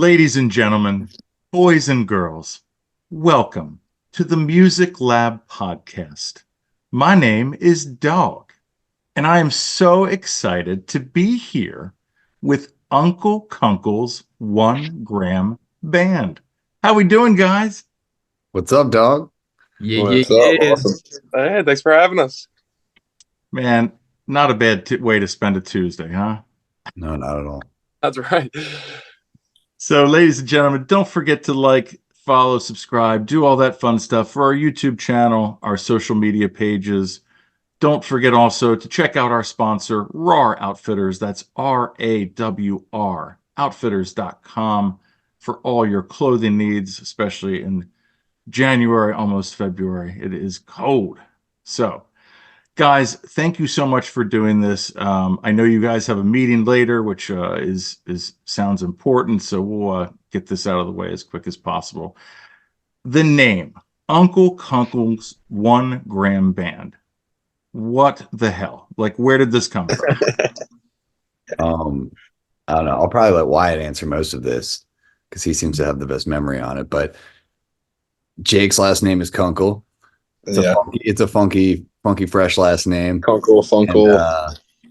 Ladies and gentlemen, boys and girls, welcome to the Music Lab podcast. My name is Dogg, and I am so excited to be here with Uncle Kunkel's 1 Gram Band. How we doing, guys? What's up, dog? Yeah, yeah, What's up? yeah. Awesome. Hey, thanks for having us. Man, not a bad way to spend a Tuesday, huh? No, not at all. That's right. So, ladies and gentlemen, don't forget to like, follow, subscribe, do all that fun stuff for our YouTube channel, our social media pages. Don't forget also to check out our sponsor, RAR Outfitters. That's RAWR, outfitters.com, for all your clothing needs, especially in January, almost February. It is cold. So, guys, thank you so much for doing this. I know you guys have a meeting later, which is sounds important, so we'll get this out of the way as quick as possible. The name, Uncle Kunkel's 1 Gram Band. What the hell? Like, where did this come from? I don't know. I'll probably let Wyatt answer most of this because he seems to have the best memory on it. But Jake's last name is Kunkel. It's a funky, fresh last name. Kunkel.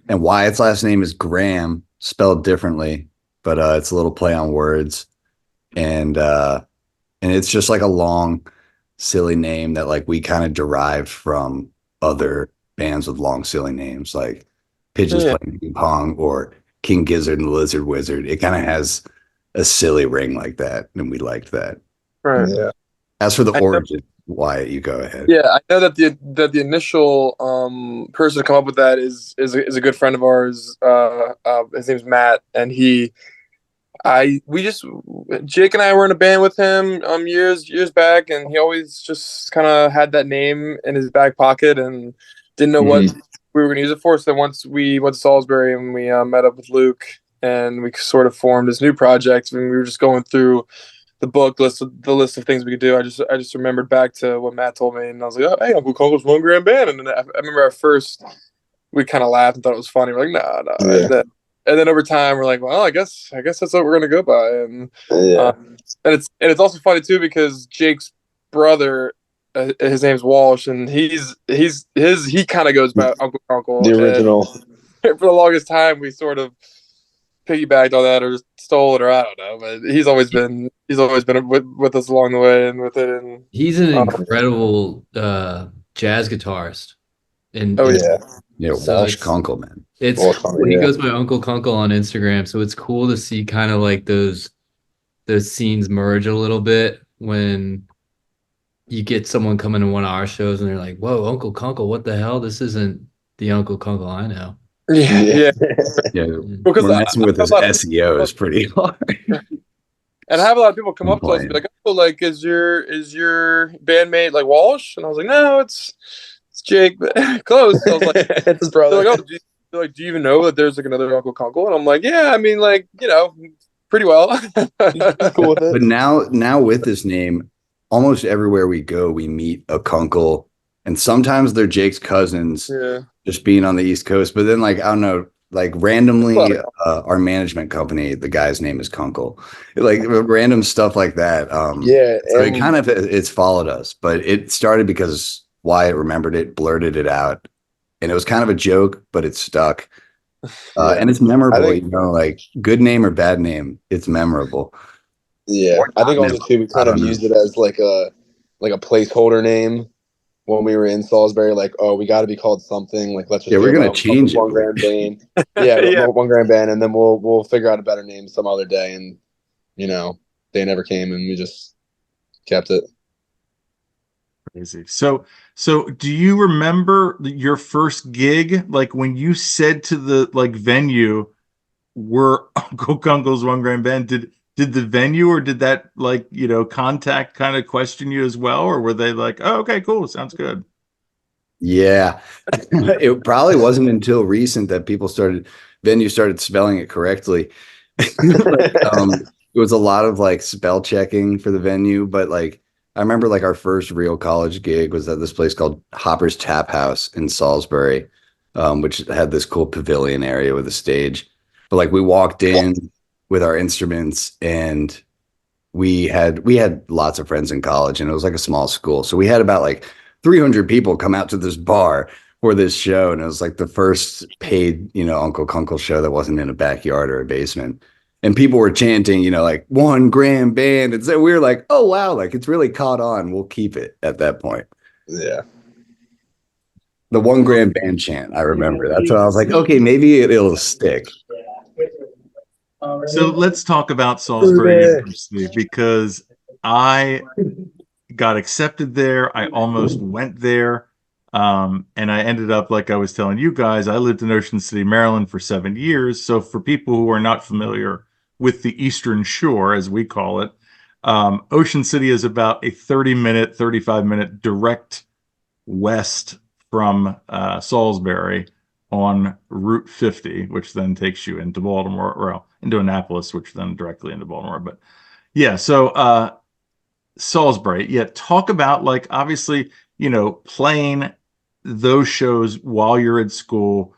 And Wyatt's last name is Graham, spelled differently, but it's a little play on words. And it's just like a long, silly name that like we kind of derived from other bands with long, silly names, like Pigeons Playing Ping Pong or King Gizzard and the Lizard Wizard. It kind of has a silly ring like that, and we liked that. Right. Yeah. As for the origin, Wyatt, you go ahead. Yeah, I know that the initial person to come up with that is a good friend of ours. His name's Matt, and Jake and I were in a band with him years back, and he always just kind of had that name in his back pocket and didn't know what we were going to use it for. So once we went to Salisbury and we met up with Luke, and we sort of formed this new project, and we were just going through the list of things we could do. I just remembered back to what Matt told me, and I was like, "Oh, hey, Uncle Kunkel's 1 Gram Band." And then I remember at first we kind of laughed and thought it was funny. We're like, "No." Yeah. And then over time, we're like, "Well, I guess that's what we're gonna go by." And and it's also funny too because Jake's brother, his name's Walsh, and he kind of goes by Uncle Kunkel, The original. And for the longest time, we sort of piggybacked on that or just stole it, or I don't know, but he's always been with us along the way and with it. And he's an incredible jazz guitarist. And Walsh Kunkel, man. It's he goes by Uncle Kunkel on Instagram, so it's cool to see kind of like those scenes merge a little bit when you get someone coming to one of our shows and they're like, "Whoa, Uncle Kunkel, what the hell? This isn't the Uncle Kunkel I know." Yeah. Because we're messing with his SEO is pretty hard. And I have a lot of people come up to us and be like, "Oh, like, is your bandmate like Walsh?" And I was like, "No, it's Jake." Close. I was like, "It's his brother." They're like, "Oh, do you even know that there's like another Uncle Kunkel?" And I'm like, "Yeah, I mean, like, pretty well." Cool with it. But now with this name, almost everywhere we go, we meet a Kunkel, and sometimes they're Jake's cousins. Yeah. Just being on the East Coast, but then like I don't know, like randomly, our management company, the guy's name is Kunkel, like random stuff like that. So it kind of it's followed us, but it started because Wyatt remembered it, blurted it out, and it was kind of a joke, but it stuck, and it's memorable. Like good name or bad name, it's memorable. Yeah, I think also too we kind of used it as like a placeholder name. When we were in Salisbury, like, oh, we got to be called something. Like, let's just we're gonna change it. 1 Gram Band. Yeah, 1 Gram Band, and then we'll figure out a better name some other day. And they never came, and we just kept it. Crazy. So do you remember your first gig? Like when you said to the venue, "We're Uncle Kunkel's 1 Gram Band." Did the venue or did that contact kind of question you as well, or were they like, "Oh, okay, cool, sounds good"? Yeah, it probably wasn't until recent that venues started spelling it correctly. It was a lot of like spell checking for the venue, but like I remember like our first real college gig was at this place called Hopper's Tap House in Salisbury, which had this cool pavilion area with a stage. But like we walked in. with our instruments, and we had lots of friends in college, and it was like a small school. So we had about like 300 people come out to this bar for this show. And it was like the first paid, Uncle Kunkel show that wasn't in a backyard or a basement. And people were chanting, like 1 gram band. And so we were like, oh, wow, like it's really caught on. We'll keep it at that point. Yeah. The 1 gram band chant, I remember. That's what I was like, okay, maybe it'll stick. So let's talk about Salisbury University, because I got accepted there. I almost went there. And I ended up, like I was telling you guys, I lived in Ocean City, Maryland for 7 years. So for people who are not familiar with the Eastern Shore, as we call it, Ocean City is about a 30-minute, 35-minute direct west from Salisbury on Route 50, which then takes you into Baltimore, or into Annapolis, which then directly into Baltimore. But yeah, so Salisbury, yeah, talk about, like, obviously, playing those shows while you're at school,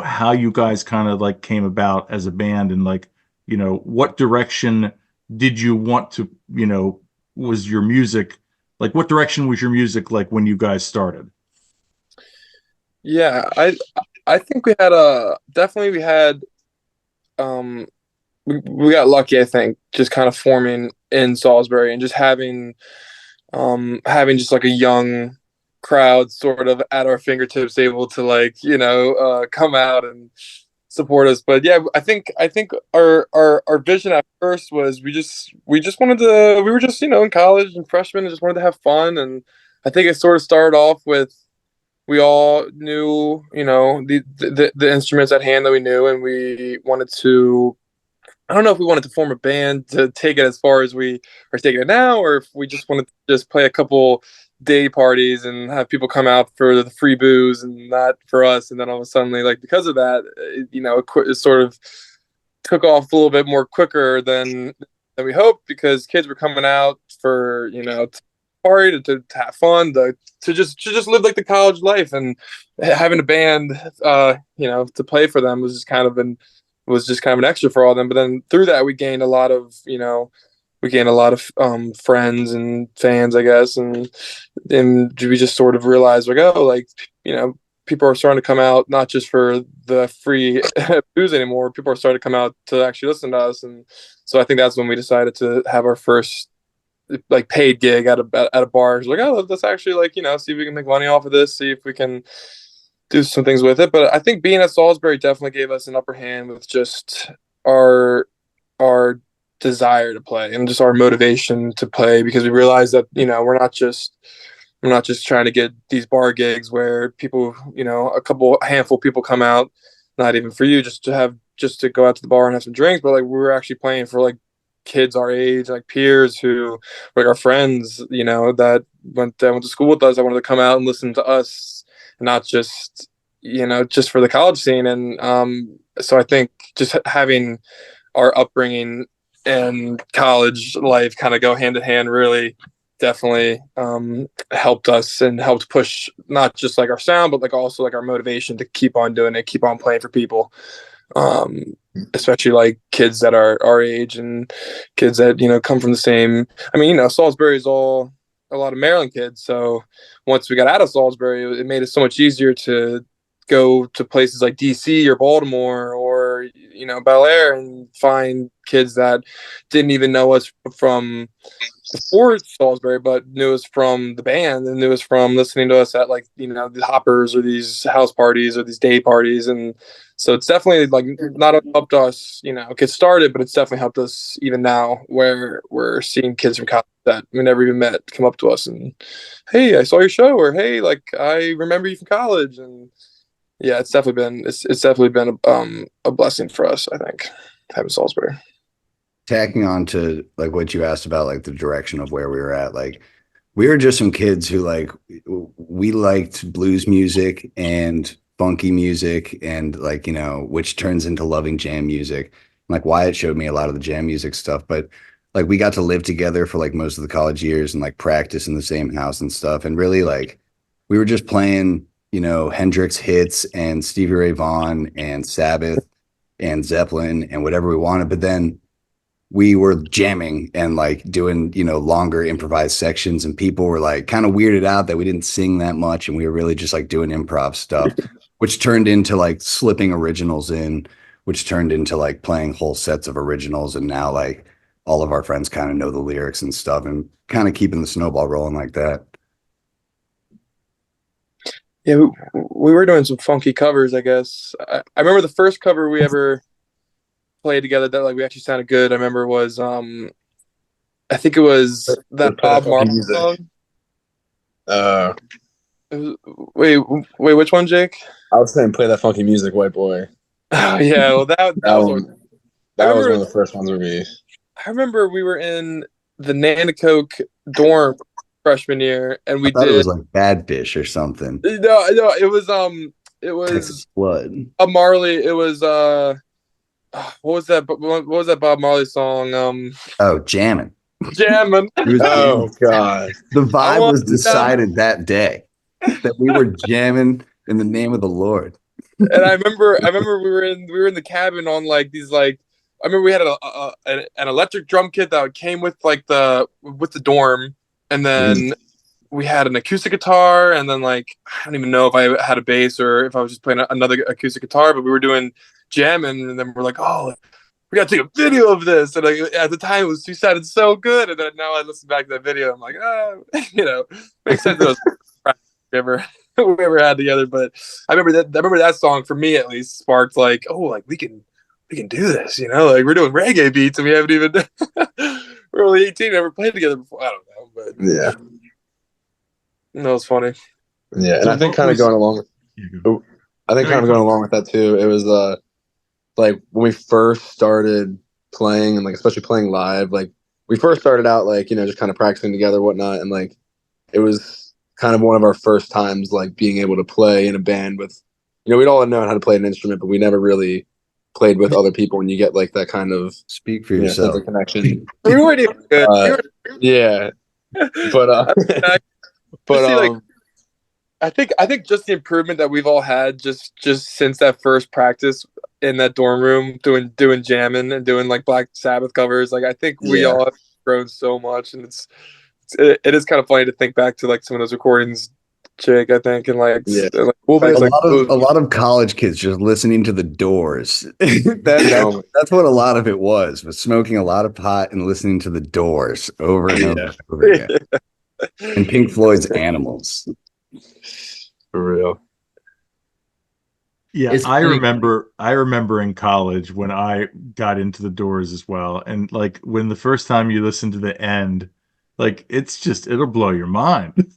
how you guys kind of like came about as a band, and like, what direction did you want to, was your music, like, what direction was your music like when you guys started? Yeah, I think we had we got lucky, I think, just kind of forming in Salisbury and just having just like a young crowd sort of at our fingertips, able to like, come out and support us. But yeah, I think our vision at first was we just wanted to, we were just, in college and freshmen, and just wanted to have fun. And I think it sort of started off with, we all knew, the instruments at hand that we knew, and we wanted to, I don't know if we wanted to form a band to take it as far as we are taking it now, or if we just wanted to just play a couple day parties and have people come out for the free booze and that for us. And then all of a sudden, like, because of that, it sort of took off a little bit more quicker than we hoped, because kids were coming out for, to party, to have fun, to just live like the college life, and having a band, to play for them was just kind of an extra for all of them. But then through that, we gained a lot of, friends and fans, I guess. And we just sort of realized, like, oh, like, people are starting to come out, not just for the free booze anymore. People are starting to come out to actually listen to us. And so I think that's when we decided to have our first like paid gig at a bar. It's like, oh, let's actually, like, see if we can make money off of this, see if we can do some things with it. But I think being at Salisbury definitely gave us an upper hand with just our desire to play and just our motivation to play, because we realized that, we're not just trying to get these bar gigs where people, a handful of people come out, not even for you, just to go out to the bar and have some drinks, but like, we were actually playing for like kids our age, like peers who, like, our friends, that went to school with us, that wanted to come out and listen to us, not just, just for the college scene. And so I think just having our upbringing and college life kind of go hand in hand really definitely helped us and helped push not just like our sound, but like also like our motivation to keep on doing it, keep on playing for people, especially like kids that are our age and kids that, come from the same, I mean, Salisbury is all a lot of Maryland kids. So once we got out of Salisbury, it made it so much easier to go to places like DC or Baltimore or, Bel Air, and find kids that didn't even know us from before Salisbury, but knew us from the band and knew us from listening to us at, like, the hoppers or these house parties or these day parties. And so it's definitely like not helped us, get started, but it's definitely helped us even now, where we're seeing kids from college that we never even met come up to us and, hey, I saw your show, or hey, like, I remember you from college. And yeah, it's definitely been a blessing for us, I think, having Salisbury. Tacking on to like what you asked about, like the direction of where we were at, like we were just some kids who, like, we liked blues music and funky music, and like, which turns into loving jam music. Like Wyatt showed me a lot of the jam music stuff, but like we got to live together for like most of the college years and like practice in the same house and stuff. And really, like, we were just playing, Hendrix hits and Stevie Ray Vaughan and Sabbath and Zeppelin and whatever we wanted. But then we were jamming and like doing, longer improvised sections, and people were like kind of weirded out that we didn't sing that much, and we were really just like doing improv stuff, which turned into like slipping originals in, which turned into like playing whole sets of originals. And now like all of our friends kind of know the lyrics and stuff, and kind of keeping the snowball rolling like that. Yeah, we were doing some funky covers, I guess. I remember the first cover we ever played together that like we actually sounded good. I remember was I think it was that Bob Marley song. Wait, which one, Jake? I was saying play that funky music, white boy. Oh yeah, well that was one of the first ones with me. I remember we were in the Nanticoke dorm freshman year, and we did. It was like Bad Fish or something. No, it was Texas Blood. Bob Marley. It was what was that? What was that Bob Marley song? Jamming. Jamming. Oh God, the vibe was decided that day that we were jamming in the name of the Lord. And I remember we were in the cabin on like these like. I remember we had an electric drum kit that came with like the dorm, and then we had an acoustic guitar, and then like I don't even know if I had a bass or if I was just playing another acoustic guitar, but we were doing jamming, and then we're like, oh, we got to take a video of this, and like, at the time it sounded so good, and then now I listen back to that video, I'm like, makes sense those we ever had together. But I remember that song for me at least sparked like, oh, like we can do this, like we're doing reggae beats and we haven't even we're only 18, never played together before. I don't know, but yeah, that was funny. Yeah, and I think kind of going along with that too. It was like when we first started playing and like especially playing live, like we first started out like just kind of practicing together, whatnot, and like it was kind of one of our first times like being able to play in a band with we'd all known how to play an instrument, but we never really played with other people, and you get like that kind of speak for yourself sense of connection. We weren't even good. Yeah, but like, I think just the improvement that we've all had just since that first practice in that dorm room doing jamming and doing like Black Sabbath covers, like I think we all have grown so much, and it is kind of funny to think back to like some of those recordings, Jake, I think, and like, a lot of college kids just listening to the Doors. That's what a lot of it was smoking a lot of pot and listening to the Doors over and over again. And Pink Floyd's Animals. For real. Yeah, I remember in college when I got into the Doors as well, and like when the first time you listen to the end, like it'll blow your mind.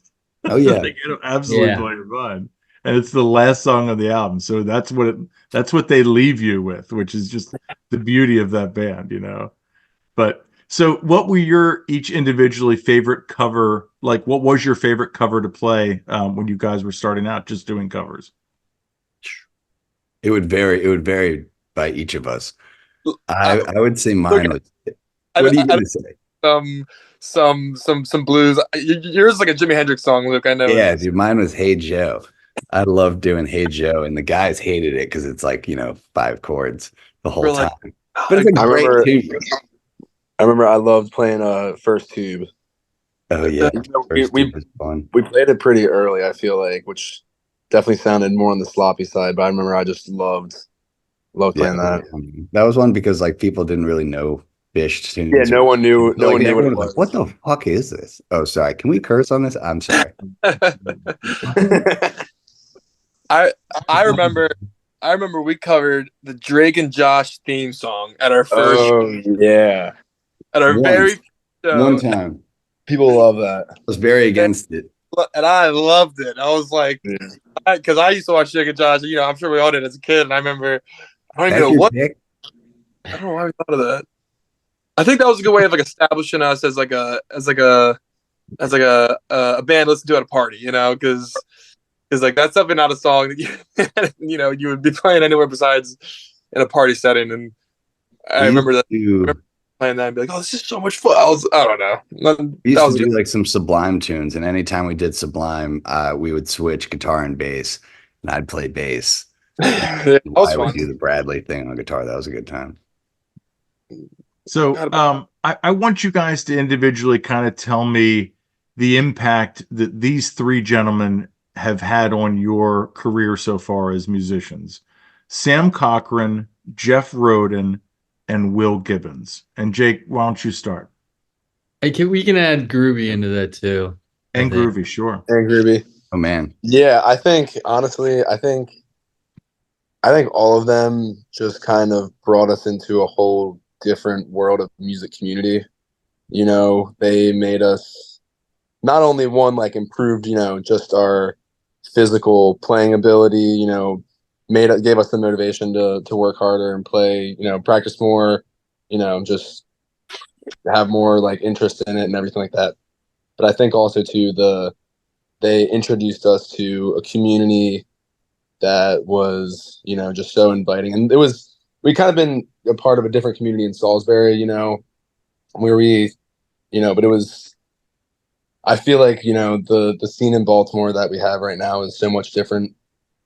Oh yeah, like, it'll absolutely blow your mind, and it's the last song of the album, so that's what they leave you with, which is just the beauty of that band, But so, what were your each individually favorite cover? Like, what was your favorite cover to play when you guys were starting out, just doing covers? It would vary by each of us. I would say mine was. What are you going to say? Some blues. Yours is like a Jimi Hendrix song, Luke. I know. Yeah, dude, mine was Hey Joe. I loved doing Hey Joe, and the guys hated it because it's like 5 chords the whole time. But it's a great tune. I remember I loved playing First Tube. Oh yeah, we played it pretty early, I feel like, which definitely sounded more on the sloppy side. But I remember I just loved playing that. That was one because like people didn't really know Bish tunes. Yeah, no one knew. No one knew what it was. What the fuck is this? Oh, sorry. Can we curse on this? I'm sorry. I remember we covered the Drake and Josh theme song at our first. Oh yeah. At our very show. One time. People love that. I was very against it. And I loved it. I was like, because I used to watch Drake and Josh. I'm sure we all did as a kid. And I remember, I don't even know what. I don't know why we thought of that. I think that was a good way of like establishing us as like a band listened to at a party, because like that's definitely not a song that you would be playing anywhere besides in a party setting. And I remember that. Playing that and be like, oh, this is so much fun. I don't know. We used to do like some Sublime tunes, and anytime we did Sublime, we would switch guitar and bass, and I'd play bass. I would do the Bradley thing on guitar. That was a good time. So I want you guys to individually kind of tell me the impact that these three gentlemen have had on your career so far as musicians. Sam Cochran, Jeff Roden, and Will Gibbons. And Jake, why don't you start? We can add Groovy into that too. And Groovy, sure. And Groovy. Oh man. Yeah, I think honestly, I think all of them just kind of brought us into a whole different world of music community. You know, they made us not only one like improved, you know, just our physical playing ability, you know, gave us the motivation to work harder and play, you know, practice more, you know, just have more like interest in it and everything like that. But I think also too they introduced us to a community that was, you know, just so inviting. And we kind of been a part of a different community in Salisbury, you know, where we, you know, but I feel like, you know, the scene in Baltimore that we have right now is so much different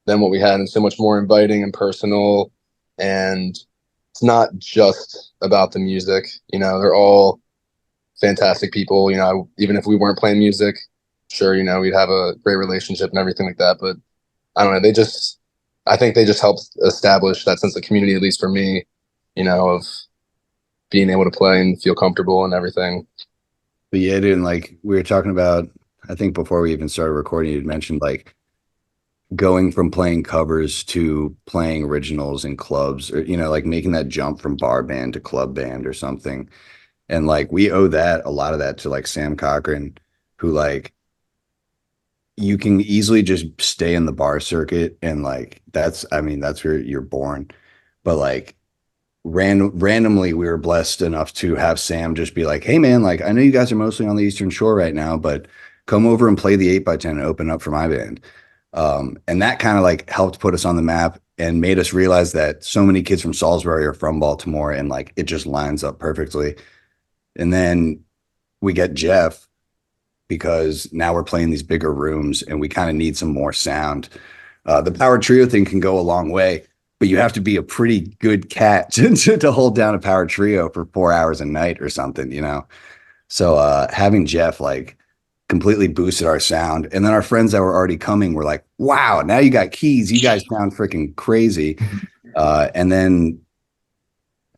than what we had and so much more inviting and personal. And it's not just about the music, you know, they're all fantastic people, you know, even if we weren't playing music, sure, you know, we'd have a great relationship and everything like that. But I don't know, I think they just helped establish that sense of community, at least for me, you know, of being able to play and feel comfortable and everything. But yeah, dude, and like we were talking about, I think before we even started recording, you'd mentioned like going from playing covers to playing originals in clubs, or, you know, like making that jump from bar band to club band or something. And like we owe a lot of that to like Sam Cochran, who like you can easily just stay in the bar circuit and like I mean, that's where you're born. But like randomly we were blessed enough to have Sam just be like, hey man, like I know you guys are mostly on the Eastern Shore right now, but come over and play the 8x10 and open up for my band. And that kind of like helped put us on the map and made us realize that so many kids from Salisbury are from Baltimore, and like it just lines up perfectly. And then we get Jeff, because now we're playing these bigger rooms and we kind of need some more sound. The power trio thing can go a long way, but you have to be a pretty good cat to hold down a power trio for 4 hours a night or something, you know? So having Jeff like completely boosted our sound. And then our friends that were already coming were like, wow, now you got keys. You guys sound freaking crazy. And then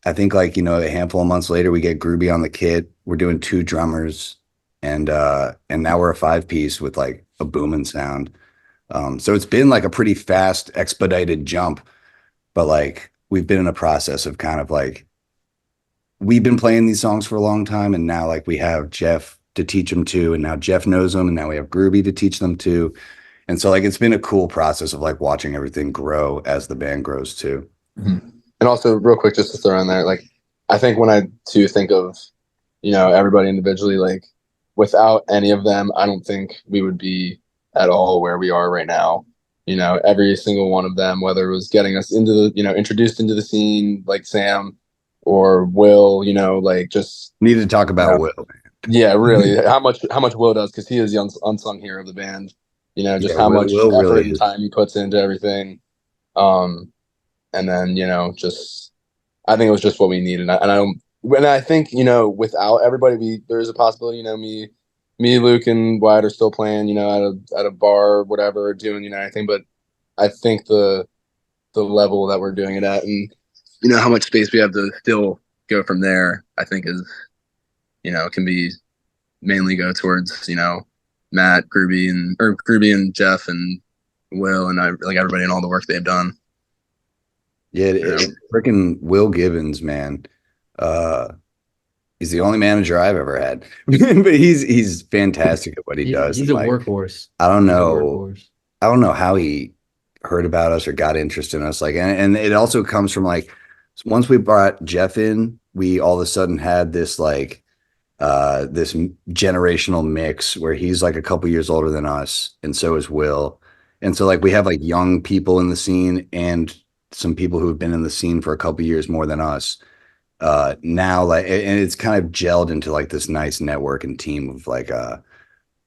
I think like, you know, a handful of months later, we get Groovy on the kit. We're doing 2 drummers, and now we're a 5-piece with like a booming sound. So it's been like a pretty fast, expedited jump, but like we've been in a process of kind of like, we've been playing these songs for a long time, and now like we have Jeff to teach them to, and now Jeff knows them, and now we have Groovy to teach them to. And so like it's been a cool process of like watching everything grow as the band grows too. Mm-hmm. And also real quick, just to throw in there, like I think when I too think of, you know, everybody individually, like without any of them, I don't think we would be at all where we are right now. You know, every single one of them, whether it was getting us into the, you know, introduced into the scene like Sam or Will, you know, like just need to talk about Will. Yeah, really, how much Will does, because he is the unsung hero of the band. You know, just how much effort really and time he puts into everything. And then, you know, just I think it was just what we needed. And I think, you know, without everybody, there's a possibility, you know, me, Luke, and Wyatt are still playing, you know, at a bar or whatever, doing, you know, anything. But I think the level that we're doing it at, and you know how much space we have to still go from there, I think is, you know, can be mainly go towards, you know, Matt, Groovy and Jeff and Will and like everybody and all the work they've done. Yeah, freaking Will Gibbons, man. He's the only manager I've ever had, but he's fantastic at what he does. He's a workhorse. I don't know how he heard about us or got interested in us. Like, and it also comes from like, once we brought Jeff in, we all of a sudden had this like this generational mix where he's like a couple years older than us, and so is Will. And so like we have like young people in the scene and some people who have been in the scene for a couple years more than us. Now, like, and it's kind of gelled into like this nice network and team of like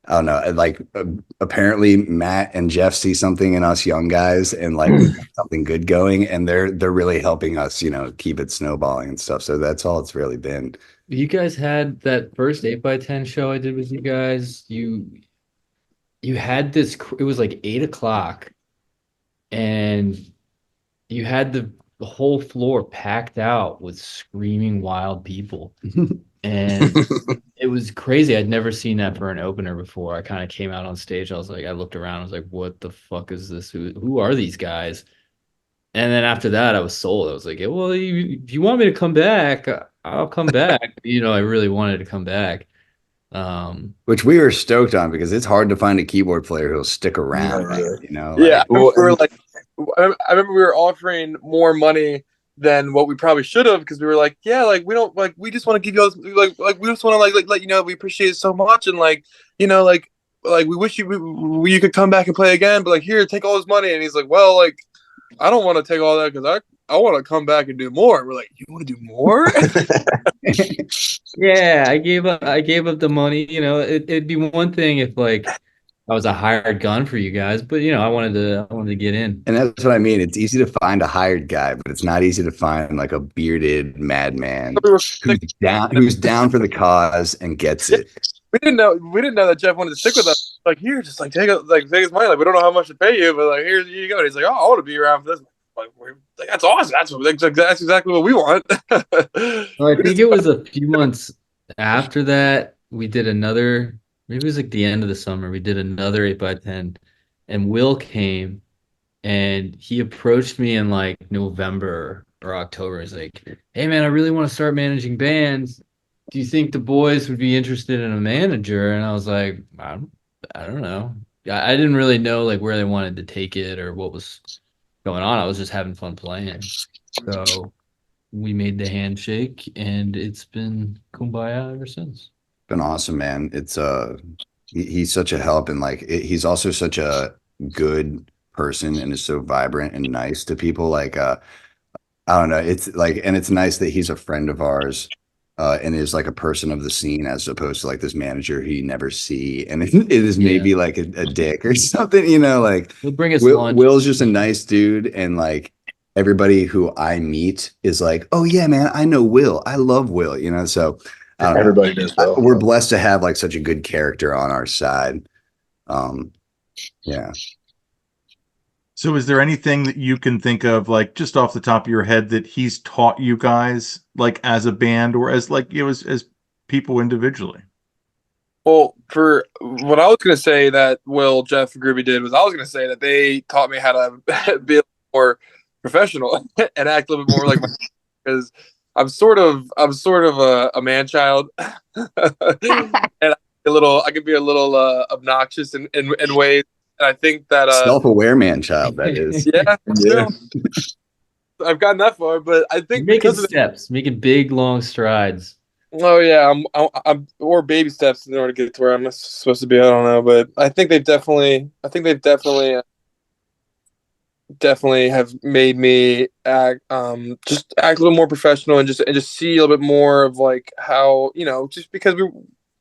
I don't know. Like apparently Matt and Jeff see something in us young guys and like we got something good going, and they're really helping us, keep it snowballing and stuff. So that's all it's really been. You guys had that first 8x10 show I did with you guys. You had this, it was like 8 o'clock, and you had the whole floor packed out with screaming wild people. And it was crazy. I'd never seen that for an opener before. I kind of came out on stage. I looked around. I was like, what the fuck is this? Who are these guys? And then after that, I was sold. I was like, well, if you want me to come back, I'll come back. I really wanted to come back. Which we were stoked on because it's hard to find a keyboard player who'll stick around. Yeah, I remember we were offering more money than what we probably should have, because we were like, yeah, like we don't like, we just want to give you all this, like we just want to like let you know we appreciate it so much, and like we wish you could come back and play again, but like here, take all this money. And he's like, well, like I don't want to take all that because I want to come back and do more. And we're like, you want to do more? Yeah, I gave up the money. It'd be one thing if like I was a hired gun for you guys, but I wanted to get in. And that's what I mean. It's easy to find a hired guy, but it's not easy to find like a bearded madman who's down for the cause and gets it. We didn't know that Jeff wanted to stick with us. Like, here, just like take his money. Like, we don't know how much to pay you, but like here you go. And he's like, oh, I want to be around for this. Like, that's awesome. That's exactly what we want. Well, I think it was a few months after that we did another. Maybe it was like the end of the summer. We did another 8x10, and Will came, and he approached me in like November or October. He's like, hey man, I really want to start managing bands. Do you think the boys would be interested in a manager? And I was like, I don't know. I didn't really know like where they wanted to take it or what was going on. I was just having fun playing. So we made the handshake, and it's been kumbaya ever since. Been awesome, man. It's he's such a help, and like he's also such a good person and is so vibrant and nice to people. Like I don't know, it's like, and it's nice that he's a friend of ours and is like a person of the scene, as opposed to like this manager who you never see, and it is maybe like a dick or something, like he'll bring us lunch. Will's just a nice dude, and like everybody who I meet is like, oh yeah, man, I know Will, I love Will, so everybody does. We're blessed to have like such a good character on our side. Yeah. So is there anything that you can think of, like just off the top of your head, that he's taught you guys, like as a band or as like as people individually? Well, for what I was going to say that Will, Jeff, and Groovy did was, I was going to say that they taught me how to be more professional and act a little bit more like because I'm sort of a man child, and I could be a little obnoxious in ways. And I think that self-aware man child, that is. Yeah. I've gotten that far, but I think making steps, making big long strides. Oh yeah, I'm or baby steps in order to get to where I'm supposed to be. I don't know, but I think they've definitely have made me act just act a little more professional and just see a little bit more of like how, just because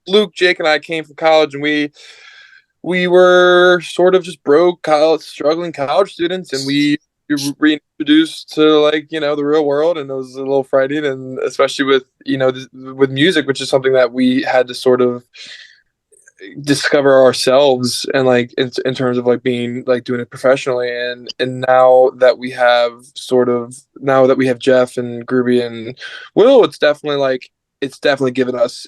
Luke, Jake, and I came from college, and we were sort of just broke struggling college students, and we reintroduced to like the real world, and it was a little frightening, and especially with with music, which is something that we had to sort of discover ourselves, and like in terms of like being like doing it professionally, and now that we have Jeff and Groovy and Will, it's definitely given us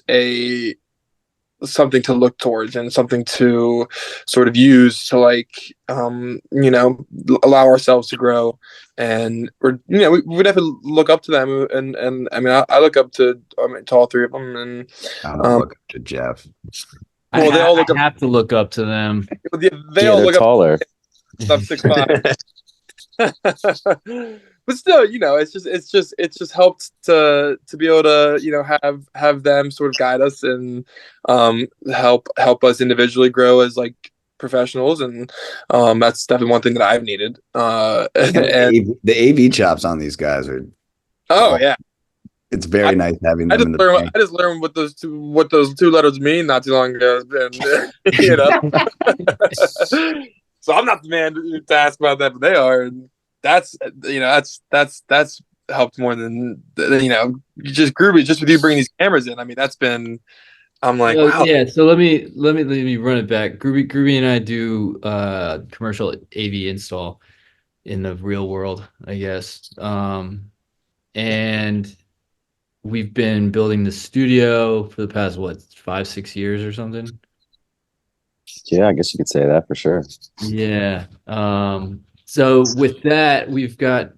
something to look towards and something to sort of use to like allow ourselves to grow, and we'd have to look up to them, and I mean I look up to all three of them, and I don't look up to Jeff. Well, they all have to look up to them. They all look taller. Up. I'm 6'5". But still, it's just helped to be able to have them sort of guide us and help us individually grow as like professionals, and that's definitely one thing that I've needed. And the AV chops on these guys are yeah. it's very nice having them in the bank. I just learned what those two letters mean not too long ago. You know, so I'm not the man to ask about that, but they are. And that's that's helped more than just Groovy. Just with you bringing these cameras in, I mean, that's been. I'm like, wow. Yeah. So let me run it back. Groovy and I do commercial AV install in the real world, I guess. And we've been building the studio for the past 5-6 years or something. Yeah, I guess you could say that for sure. Yeah. So with that, we've been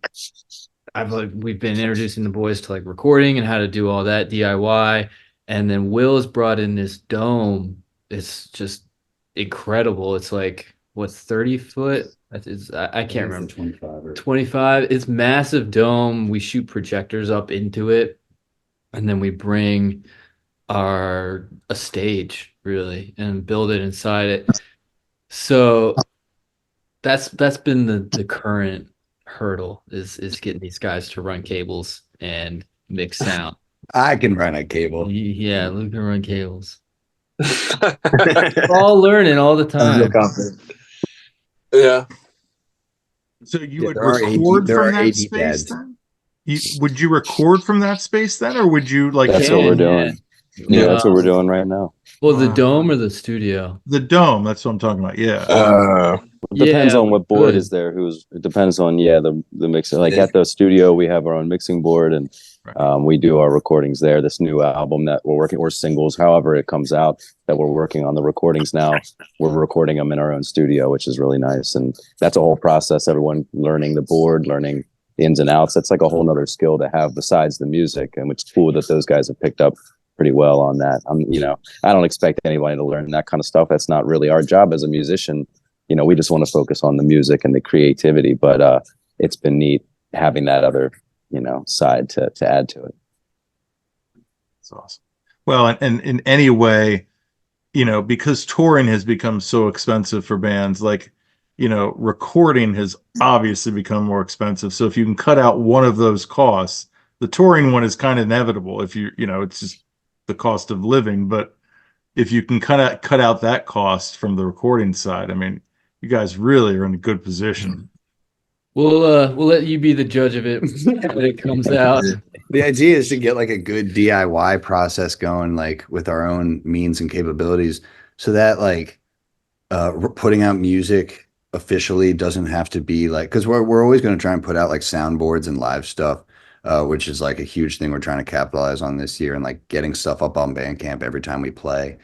introducing the boys to like recording and how to do all that DIY. And then Will's brought in this dome. It's just incredible. It's like, what, 30 foot? I can't remember. 25. 25. It's massive dome. We shoot projectors up into it. And then we bring a stage, really, and build it inside it. So that's been the current hurdle is getting these guys to run cables and mix sound. I can run a cable. Yeah, Luke can run cables. We're all learning all the time. Yeah. So you would record from that space then? Would you record from that space then, or would you like? That's what we're doing. Yeah, that's what we're doing right now. Well, the dome or the studio? The dome. That's what I'm talking about. Yeah. It depends on what board is there. It depends on the mixer. Like at the studio, we have our own mixing board, and we do our recordings there. This new album that we're working, or singles, however it comes out, that we're working on the recordings now. We're recording them in our own studio, which is really nice, and that's a whole process. Everyone learning the board, learning the ins and outs. That's like a whole nother skill to have besides the music, and it's cool that those guys have picked up pretty well on that. I don't expect anybody to learn that kind of stuff. That's not really our job as a musician. We just want to focus on the music and the creativity, but it's been neat having that other, side to add to it. That's awesome. Well, and in any way, because touring has become so expensive for bands, like, recording has obviously become more expensive. So if you can cut out one of those costs, the touring one is kind of inevitable if it's just the cost of living. But if you can cut out that cost from the recording side, I mean, you guys really are in a good position. We'll let you be the judge of it when it comes out. The idea is to get like a good DIY process going, like with our own means and capabilities, so that like putting out music officially doesn't have to be like, because we're always going to try and put out like soundboards and live stuff, which is like a huge thing we're trying to capitalize on this year, and like getting stuff up on Bandcamp every time we play.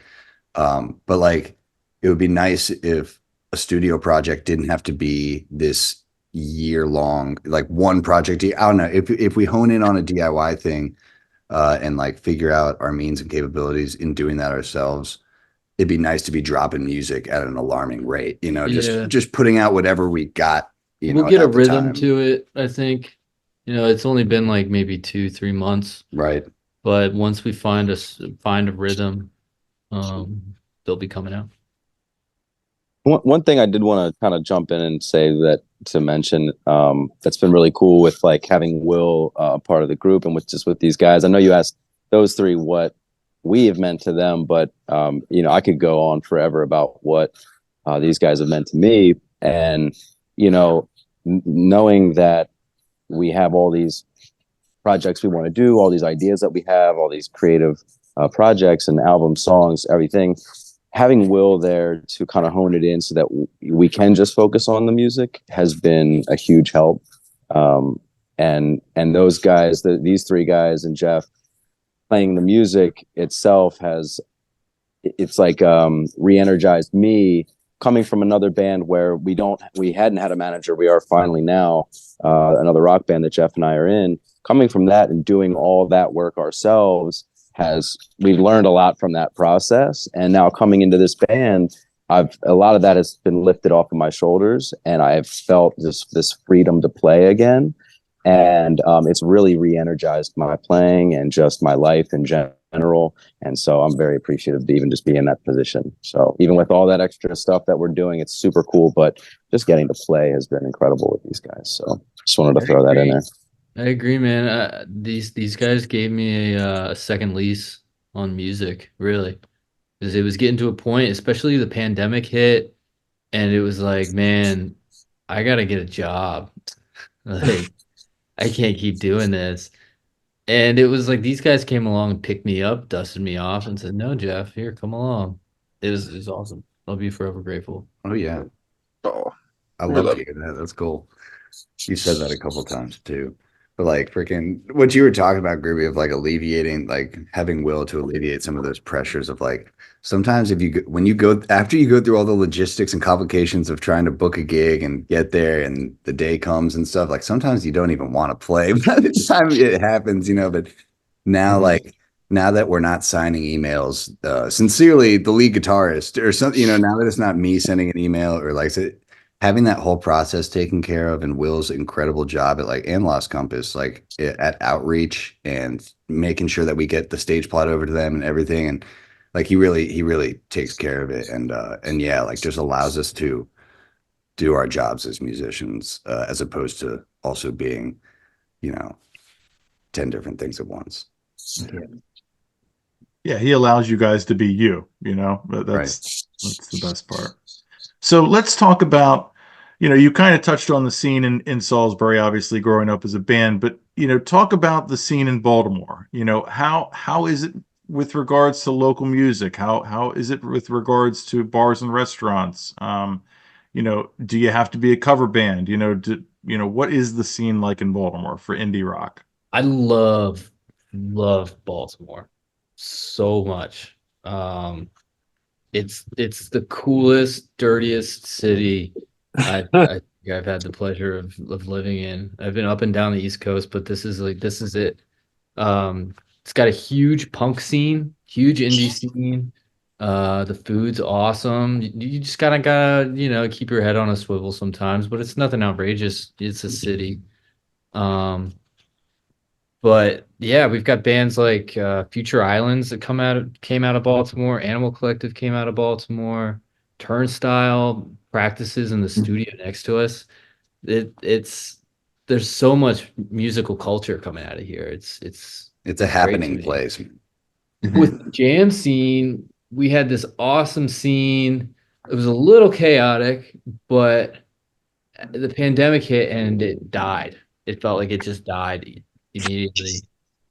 But like, it would be nice if a studio project didn't have to be this year-long, like one project. I don't know, if we hone in on a DIY thing and like figure out our means and capabilities in doing that ourselves, it'd be nice to be dropping music at an alarming rate, just putting out whatever we got. We'll get a rhythm to it, I think. It's only been like maybe 2-3 months, right? But once we find a rhythm, they'll be coming out. One thing I did want to kind of jump in and say to mention that's been really cool with like having Will part of the group, and with these guys. I know you asked those three what we have meant to them, but I could go on forever about what these guys have meant to me. And knowing that we have all these projects we want to do, all these ideas that we have, all these creative projects and albums, songs, everything. Having Will there to kind of hone it in so that we can just focus on the music has been a huge help. And those guys, these three guys and Jeff playing the music itself it's like re-energized me, coming from another band where we hadn't had a manager. We are finally now another rock band that Jeff and I are in. Coming from that and doing all that work ourselves, we've learned a lot from that process. And now coming into this band, a lot of that has been lifted off of my shoulders, and I've felt this freedom to play again. And it's really re-energized my playing and just my life in general. And so I'm very appreciative to even just be in that position. So even with all that extra stuff that we're doing, it's super cool, but just getting to play has been incredible with these guys. So just wanted to throw that in there. I agree, man. These guys gave me a second lease on music, really, because it was getting to a point, especially the pandemic hit, and it was like, man, I gotta get a job. Like, I can't keep doing this. And it was like these guys came along and picked me up, dusted me off, and said, "No, Jeff, here, come along." It was awesome. I'll be forever grateful. Oh yeah, Oh, I we love to love hear that. That's cool. You said that a couple times too. But like freaking what you were talking about, Groovy, of like alleviating, like having will to alleviate some of those pressures of like sometimes if you when you go after you go through all the logistics and complications of trying to book a gig and get there and the day comes and stuff, like sometimes you don't even want to play by the time it happens, you know. But now, Mhm. like now that we're not signing emails, sincerely, the lead guitarist or something, you know, now that it's not me sending an email or like having that whole process taken care of and Will's incredible job at like and Lost Compass, like at outreach and making sure that we get the stage plot over to them and everything. And like he really takes care of it. And yeah, like just allows us to do our jobs as musicians, as opposed to also being, you know, 10 different things at once. Yeah, he allows you guys to be you, you know. Right. That's the best part. So let's talk about, you kind of touched on the scene in Salisbury, obviously growing up as a band, but talk about the scene in Baltimore. How is it with regards to local music? How is it with regards to bars and restaurants? Do you have to be a cover band? What is the scene like in Baltimore for indie rock? I love Baltimore so much. It's the coolest, dirtiest city I think I've had the pleasure of living in. I've been up and down the East Coast, but this is it. It's got a huge punk scene, huge indie scene. The food's awesome. You just gotta keep your head on a swivel sometimes, but it's nothing outrageous. It's a city. Um, but yeah, we've got bands like Future Islands that came out of Baltimore. Animal Collective came out of Baltimore. Turnstile practices in the studio next to us. It's there's so much musical culture coming out of here. It's a It's great to happening me. place. With the jam scene, we had this awesome scene. It was a little chaotic, but the pandemic hit and it died. It felt like it just died immediately.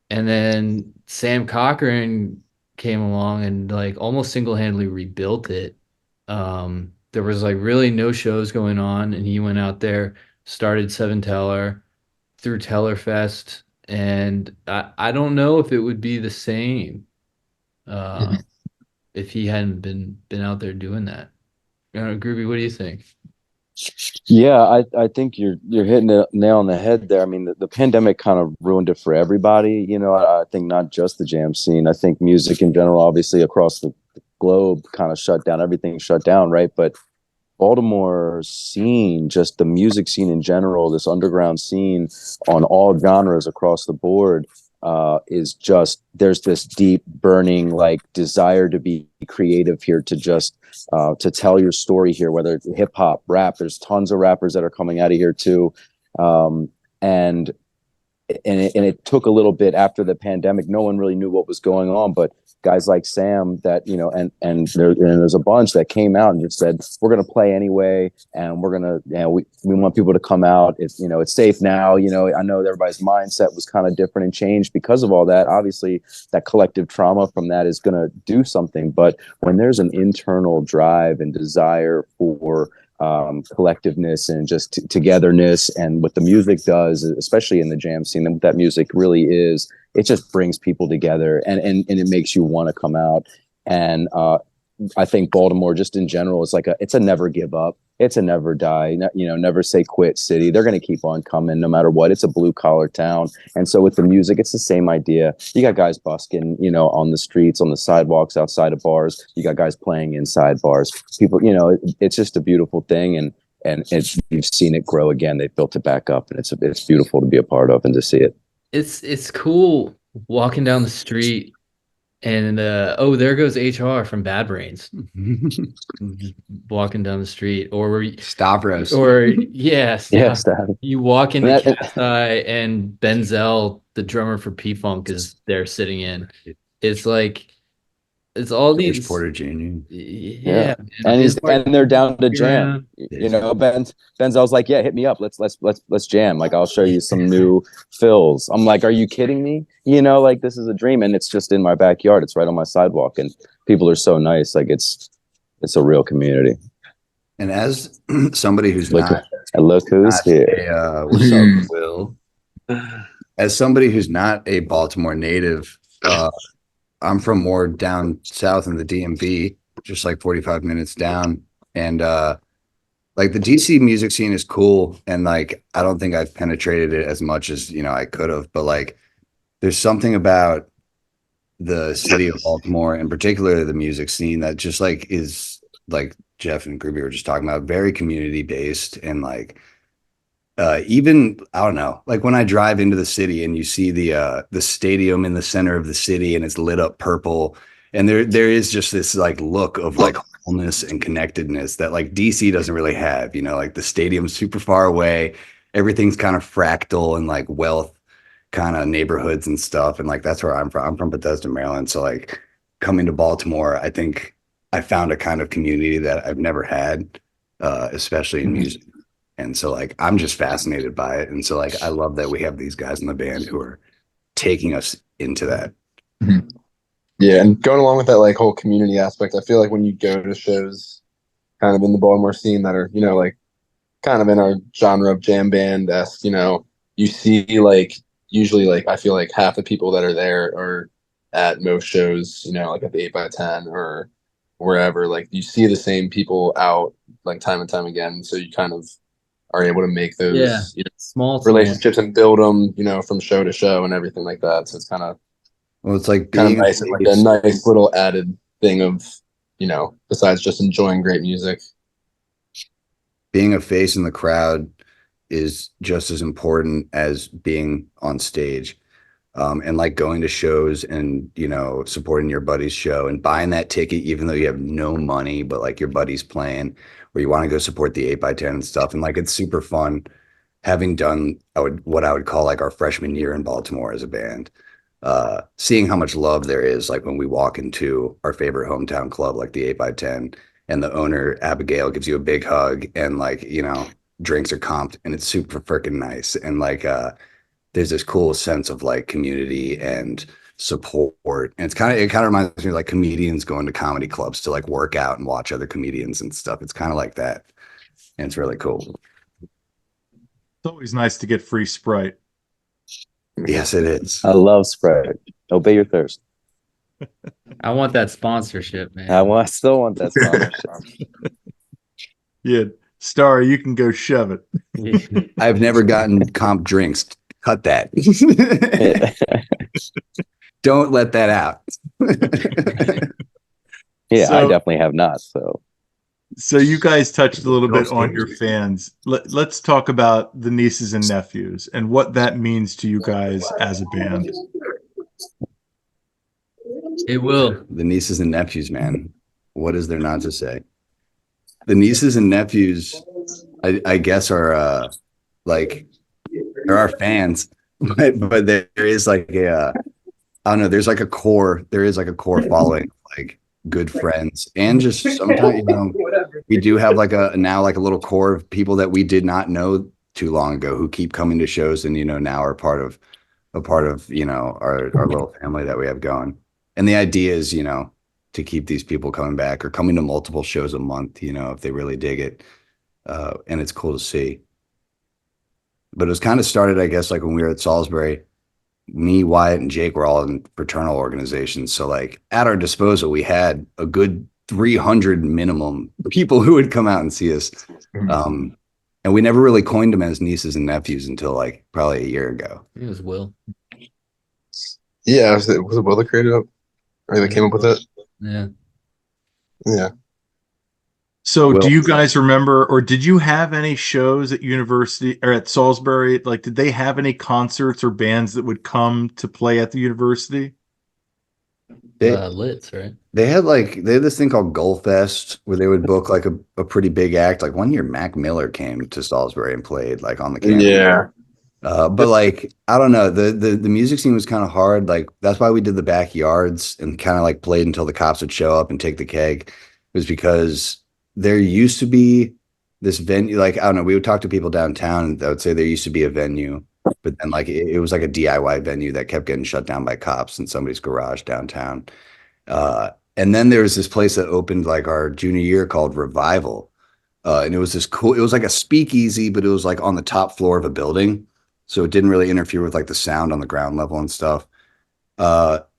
And then Sam Cochran came along and like almost single-handedly rebuilt it. There was like really no shows going on, and he went out there, started Seven Teller, through Tellerfest, and I don't know if it would be the same uh, if he hadn't been out there doing that. Groovy, what do you think? Yeah, I think you're hitting the nail on the head there. I mean, the pandemic kind of ruined it for everybody. I think not just the jam scene. I think music in general, obviously across the globe, kind of shut down. Everything shut down, right? But Baltimore scene, just the music scene in general, this underground scene on all genres across the board, is just there's this deep burning like desire to be creative here, to just to tell your story here, whether it's hip hop, rap. There's tons of rappers that are coming out of here too, um, and and it took a little bit after the pandemic. No one really knew what was going on, but guys like Sam that and there's a bunch that came out and just said we're going to play anyway, and we're going to we want people to come out. It's safe now. I know everybody's mindset was kind of different and changed because of all that. Obviously, that collective trauma from that is going to do something. But when there's an internal drive and desire for collectiveness and just togetherness, and what the music does, especially in the jam scene, and what that music really is, it just brings people together, and it makes you want to come out. And I think Baltimore, just in general, it's a never give up. It's a never die, never say quit city. They're going to keep on coming no matter what. It's a blue collar town. And so with the music, it's the same idea. You got guys busking, on the streets, on the sidewalks, outside of bars. You got guys playing inside bars. People, it's just a beautiful thing. And you've seen it grow again. They've built it back up, and it's beautiful to be a part of and to see it. It's cool walking down the street And oh, there goes HR from Bad Brains, just walking down the street, or Stavros. yeah, Yes, that, you walk into that- Cat's Eye and Benzel, the drummer for P Funk, is there sitting in. It's like it's all George these Porter Jr. yeah, man. and It's like- and they're down to jam. Yeah. You know, Benzell's like, yeah, hit me up. Let's jam. Like, I'll show you some new fills. I'm like, are you kidding me? You know, like, this is a dream, and it's just in my backyard. It's right on my sidewalk, and people are so nice. Like, it's a real community. And as somebody who's Look, not, look who's not here. what's up, Will? As somebody who's not a Baltimore native, I'm from more down south in the DMV, just like 45 minutes down. And like the DC music scene is cool. And like, I don't think I've penetrated it as much as, I could have, but like, there's something about the city of Baltimore, and particularly the music scene, that just like is like Jeff and Groovy were just talking about, very community based. And like, even I don't know, like when I drive into the city and you see the stadium in the center of the city and it's lit up purple, and there is just this like look of like wholeness and connectedness that like DC doesn't really have. Like the stadium's super far away, everything's kind of fractal and like wealth kind of neighborhoods and stuff, and like that's where I'm from. I'm from Bethesda, Maryland, so like coming to Baltimore, I think I found a kind of community that I've never had, especially in music. And so like, I'm just fascinated by it. And so like, I love that we have these guys in the band who are taking us into that. Yeah, and going along with that like whole community aspect, I feel like when you go to shows kind of in the Baltimore scene that are, like kind of in our genre of jam band-esque, you see like usually like I feel like half the people that are there are at most shows, like at the 8x10 or wherever. Like you see the same people out like time and time again. So you kind of are able to make those small relationships and build them, from show to show and everything like that. So it's kind of It's like being nice, and like a nice little added thing of, besides just enjoying great music. Being a face in the crowd is just as important as being on stage. And like going to shows and, supporting your buddy's show and buying that ticket, even though you have no money, but like your buddy's playing, or you want to go support the 8x10 and stuff. And like, it's super fun having done what I would call like our freshman year in Baltimore as a band, seeing how much love there is. Like when we walk into our favorite hometown club, like the 8x10, and the owner, Abigail, gives you a big hug, and like, drinks are comped, and it's super freaking nice. And like, there's this cool sense of like community and support. And it kind of reminds me of like comedians going to comedy clubs to like work out and watch other comedians and stuff. It's kind of like that. And it's really cool. It's always nice to get free Sprite. Yes, it is. I love Sprite. Obey your thirst. I want that sponsorship, man. I still want that sponsorship. Yeah, Star, you can go shove it. I've never gotten comp drinks. Cut that. Don't let that out. Yeah, So- I definitely have not. So you guys touched a little bit on your fans. Let's talk about the nieces and nephews and what that means to you guys as a band. It will. The nieces and nephews, man. What is there not to say? The nieces and nephews, I guess, are like, they're our fans, but there is like a I don't know, there is like a core following, like good friends, and just sometimes we do have like a little core of people that we did not know too long ago who keep coming to shows, and now are part of our little family that we have going. And the idea is to keep these people coming back or coming to multiple shows a month, if they really dig it, and it's cool to see. But it was kind of started, I guess, like when we were at Salisbury. Me, Wyatt, and Jake were all in fraternal organizations. So like at our disposal, we had a good 300 minimum people who would come out and see us. And we never really coined them as nieces and nephews until like probably a year ago. It was Will. Yeah, was it Will that created it? Or that came up with it? Yeah. Yeah. So Well- do you guys remember, or did you have any shows at university or at Salisbury? Like, did they have any concerts or bands that would come to play at the university? Litz, right? They had this thing called Goal Fest where they would book like a pretty big act. Like one year, Mac Miller came to Salisbury and played like on the campus. Yeah. But like I don't know, the music scene was kind of hard. Like that's why we did the backyards and kind of like played until the cops would show up and take the keg. Was because there used to be this venue. Like I don't know, we would talk to people downtown and they would say there used to be a venue, but then like it was like a DIY venue that kept getting shut down by cops in somebody's garage downtown. And then there was this place that opened like our junior year called Revival. And it was this cool, it was like a speakeasy, but it was like on the top floor of a building. So it didn't really interfere with like the sound on the ground level and stuff.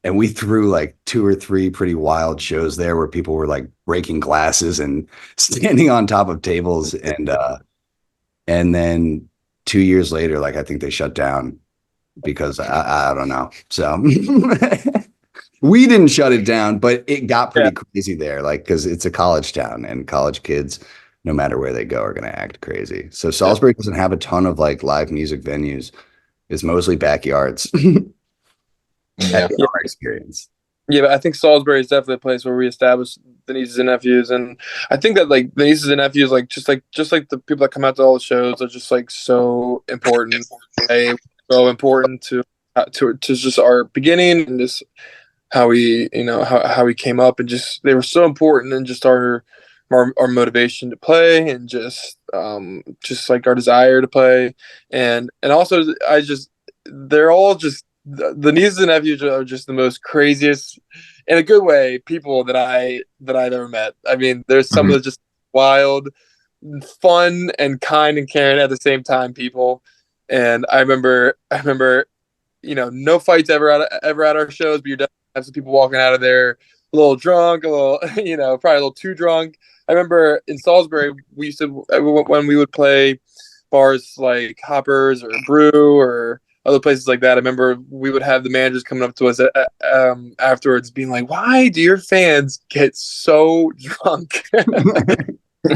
And we threw like 2 or 3 pretty wild shows there where people were like breaking glasses and standing on top of tables. And then 2 years later, like I think they shut down because I don't know. So we didn't shut it down, but it got pretty crazy there, like because it's a college town and college kids, no matter where they go, are going to act crazy. So Salisbury doesn't have a ton of like live music venues. It's mostly backyards. Our experience. Yeah, but I think Salisbury is definitely a place where we established the nieces and nephews, and I think that like the nieces and nephews, like just like the people that come out to all the shows are just like so important. So important to just our beginning and just how we how we came up, and just they were so important in just our motivation to play, and just like our desire to play, and also they're all just the nieces and nephews are just the most craziest, in a good way, people that I've ever met. I mean, there's some of the just wild, fun, and kind and caring at the same time people. And I remember, no fights ever at our shows, but you definitely have some people walking out of there a little drunk, a little, probably a little too drunk. I remember in Salisbury, we used to, when we would play bars like Hoppers or Brew or other places like that, I remember we would have the managers coming up to us afterwards being like, "Why do your fans get so drunk?" I'm like,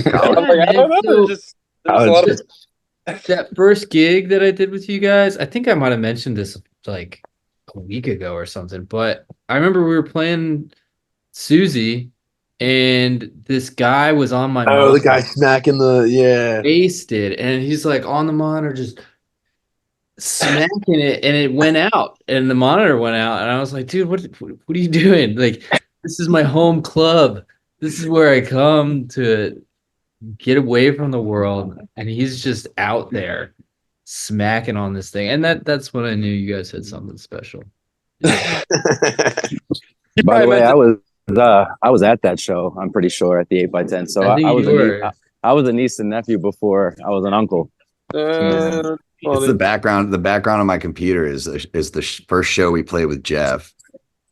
I don't know. There's a lot of that first gig that I did with you guys. I think I might have mentioned this like a week ago or something, but I remember we were playing Susie, and this guy was on my the guy smacking wasted, and he's like on the monitor just smacking it, and it went out, and the monitor went out, and I was like, dude, what are you doing? Like, this is my home club. This is where I come to get away from the world, and he's just out there smacking on this thing, and that's when I knew you guys had something special. By the way, I was at that show. I'm pretty sure at the 8x10. So I was a niece and nephew before I was an uncle. It's the background. The background on my computer is the first show we played with Jeff,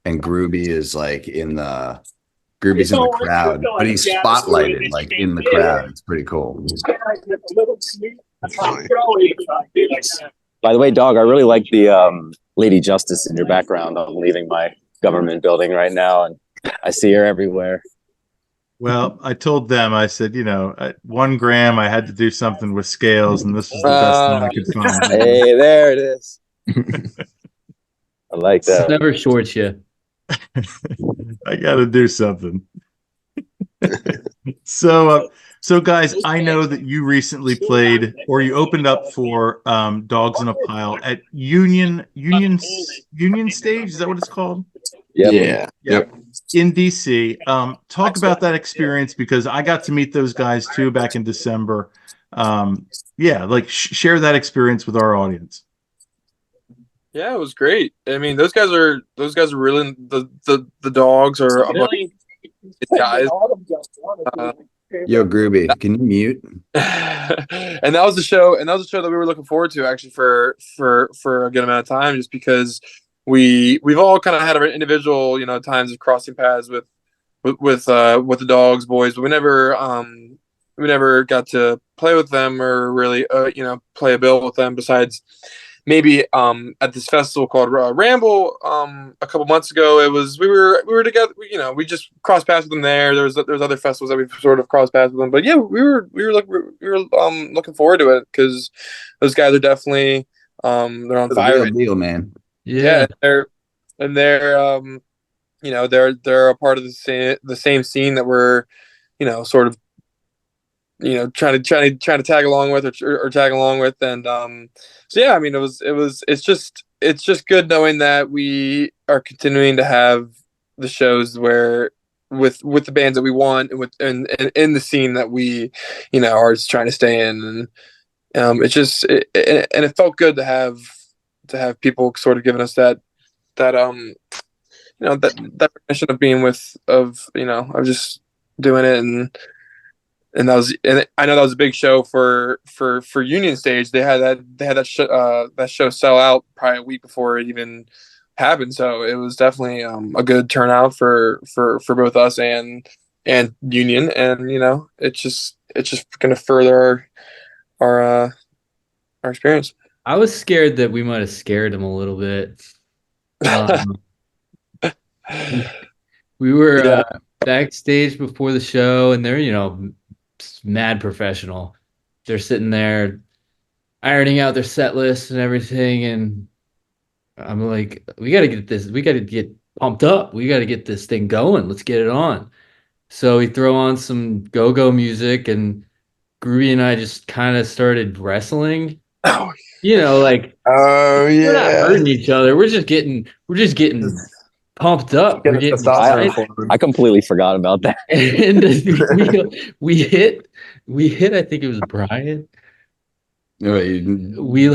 and Groovy is like Groovy's in the crowd, but he's spotlighted like in the crowd. It's pretty cool. By the way, Dogg, I really like the Lady Justice in your background. I'm leaving my government building right now, and I see her everywhere. Well, I told them, I said, at 1 gram, I had to do something with scales, and this was the best thing I could find. Hey, there it is. I like that. It's never shorts you. I got to do something. So guys, I know that you recently played, or you opened up for Dogs in a Pile at Union Stage. Is that what it's called? Yep. Yep. In DC. Talk about that experience, because I got to meet those guys too back in December. Share that experience with our audience. Yeah, it was great. I mean, those guys are really the Dogs are a bunch of guys. Yo, Groovy, can you mute? And that was the show that we were looking forward to, actually, for a good amount of time, just because we've all kind of had our individual times of crossing paths with the Dogs boys, but we never got to play with them or really play a bill with them, besides maybe at this festival called Ramble a couple months ago. It was we were together. We just crossed paths with them there. There's other festivals that we've sort of crossed paths with them, but yeah, we were looking forward to it, because those guys are definitely they're on fire. Real deal, man. Yeah, they're they're a part of the same scene that we're, sort of, trying to tag along with or tag along with. And so yeah, I mean, it's just good knowing that we are continuing to have the shows where with the bands that we want, and and in the scene that we, are just trying to stay in. And and it felt good to have people sort of giving us that that recognition of being of just doing it. And I know that was a big show for Union Stage. That show sell out probably a week before it even happened. So it was definitely a good turnout for both us and Union. And it's just going to further our experience. I was scared that we might have scared him a little bit. We were backstage before the show, and they're mad professional. They're sitting there ironing out their set list and everything, and I'm like, we got to get pumped up. We got to get this thing going. Let's get it on. So we throw on some go-go music, and Groovy and I just kind of started wrestling. Oh, Like, we're not hurting each other. We're just getting pumped up. We're getting I completely forgot about that. And we hit. I think it was Brian. We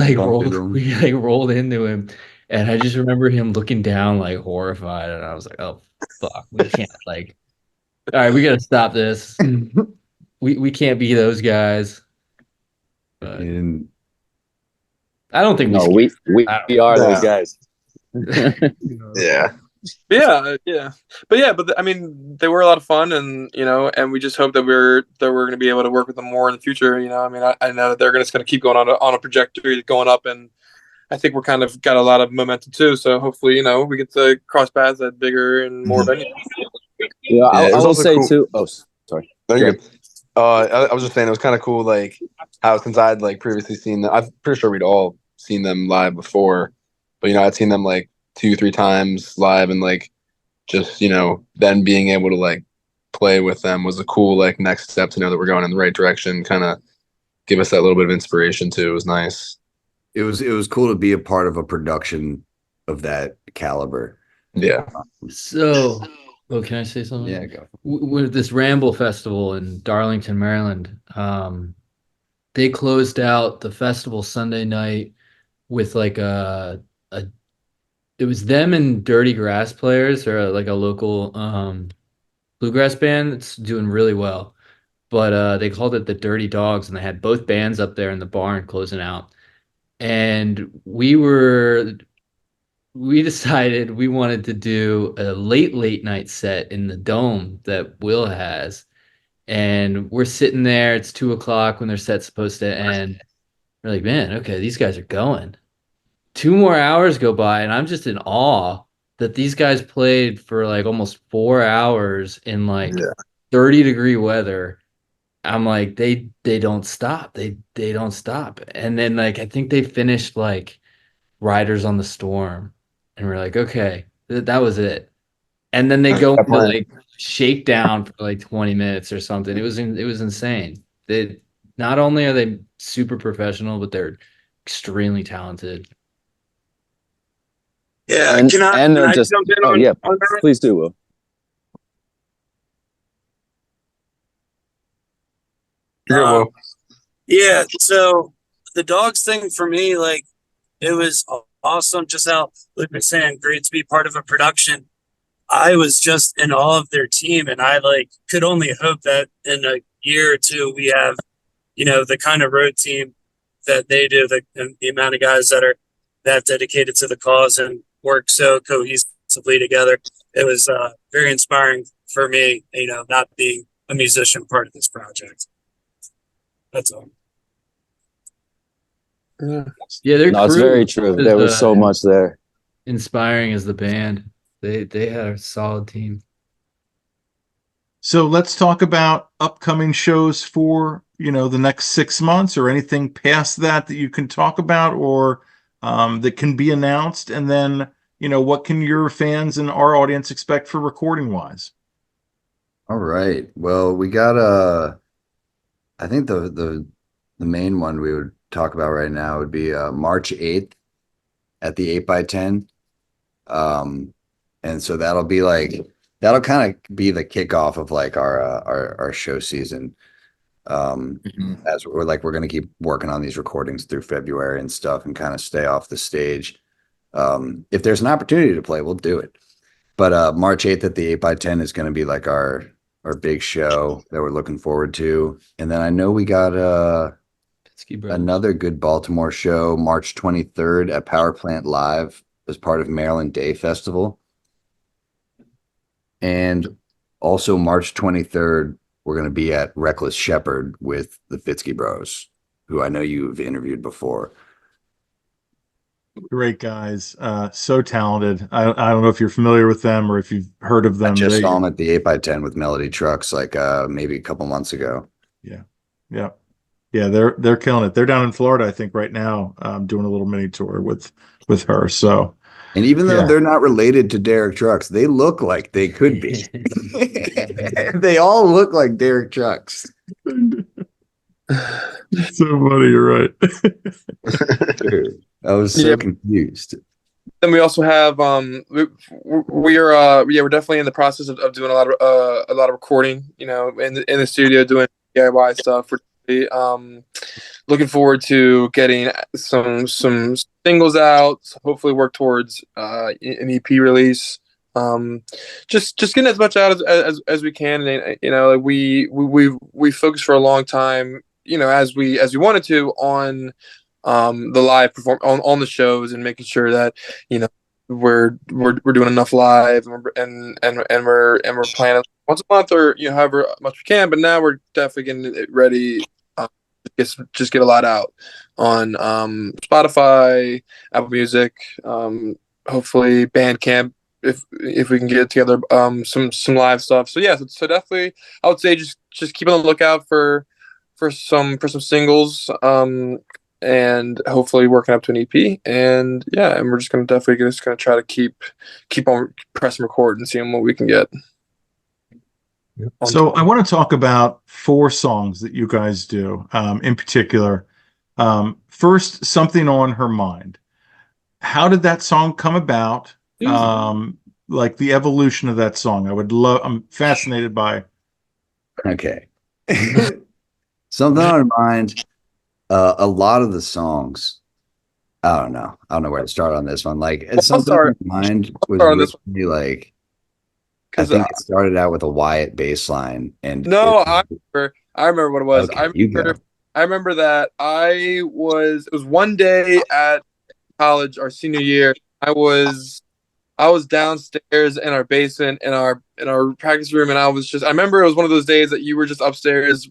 rolled into him, and I just remember him looking down like horrified, and I was like, "Oh fuck, we can't all right, we gotta stop this. we can't be those guys." But I don't think we are those guys. Yeah. But I mean, they were a lot of fun, and and we just hope that we're going to be able to work with them more in the future. I mean, I know that they're just going to keep going on a trajectory going up, and I think we're kind of got a lot of momentum too. So hopefully, we get to cross paths at bigger and more venues. I will say cool. Too. Oh, sorry. No, you're good. I was just saying it was kind of cool, like how since I'd previously seen them, I'm pretty sure we'd all seen them live before, but I'd seen them 2-3 times live, and just then being able to play with them was a cool next step to know that we're going in the right direction, kind of give us that little bit of inspiration too. It was nice. It was cool to be a part of a production of that caliber. Yeah. So, can I say something? Yeah, go. With this Ramble Festival in Darlington, Maryland, they closed out the festival Sunday night with it was them and Dirty Grass Players, or a local bluegrass band that's doing really well. But they called it the Dirty Dogs, and they had both bands up there in the barn closing out. And we decided we wanted to do a late night set in the dome that Will has. And we're sitting there, it's 2:00 when their set's supposed to end. We're like, man, okay, these guys are going. 2 more hours go by, and I'm just in awe that these guys played for almost 4 hours in 30-degree weather. I'm like, they don't stop. They don't stop. And then I think they finished Riders on the Storm, and we're like, okay, that was it. And then they go into shakedown for 20 minutes or something. It was insane. They not only are they super professional, but they're extremely talented. Yeah, and can I just jump in on that? Please do, Will. Yeah, so the Dogs thing for me, it was awesome. Just how Luke was saying, great to be part of a production. I was just in awe of their team, and I could only hope that in a year or two we have, the kind of road team that they do, the amount of guys that are that dedicated to the cause and work so cohesively together. It was very inspiring for me, not being a musician part of this project. That's all. Yeah, it's very true. There was so much there. Inspiring as the band. They had a solid team. So let's talk about upcoming shows for the next 6 months, or anything past that you can talk about, or that can be announced. And then what can your fans and our audience expect for recording wise? All right. Well, we got I think the main one we would talk about right now would be March 8th at the 8x10. And so that'll kind of be the kickoff of like our show season. As we're going to keep working on these recordings through February and stuff and kind of stay off the stage. If there's an opportunity to play, we'll do it. But March 8th at the 8x10 is going to be like our big show that we're looking forward to. And then I know we got another good Baltimore show, March 23rd at Power Plant Live as part of Maryland Day Festival. And also March 23rd, we're going to be at Reckless Shepherd with the Fitzky Bros, who I know you've interviewed before. Great guys. So talented. I don't know if you're familiar with them or if you've heard of them. I just saw them at the 8x10 with Melody Trucks like maybe a couple months ago. Yeah. They're killing it. They're down in Florida, I think, right now, doing a little mini tour with her. So, and even though they're not related to Derek Trucks, they look like they could be. They all look like Derek Trucks. So funny, you're right. I was so confused. Then we also have we're definitely in the process of doing a lot of recording, in the studio doing DIY stuff. We're looking forward to getting some singles out, hopefully work towards an EP release. Just getting as much out as we can. And, we focused for a long time, as we wanted to on the live on the shows and making sure that we're doing enough live and we're playing once a month or however much we can. But now we're definitely getting it ready. Just get a lot out on Spotify, Apple Music, hopefully Bandcamp if we can get together some live stuff. So so definitely I would say just keep on the lookout for some singles and hopefully working up to an EP and we're just gonna try to keep on pressing record and seeing what we can get. So I want to talk about 4 songs that you guys do in particular. First, Something on Her Mind. How did that song come about? Like the evolution of that song. I'm fascinated by. Okay. Something on Her Mind. A lot of the songs, I don't know where to start on this one. Like, Something on Her Mind was really like, I think it started out with a Wyatt bass line. And I remember what it was. Okay, I remember that it was one day at college, our senior year. I was downstairs in our basement in our practice room, and I remember it was one of those days that you were just upstairs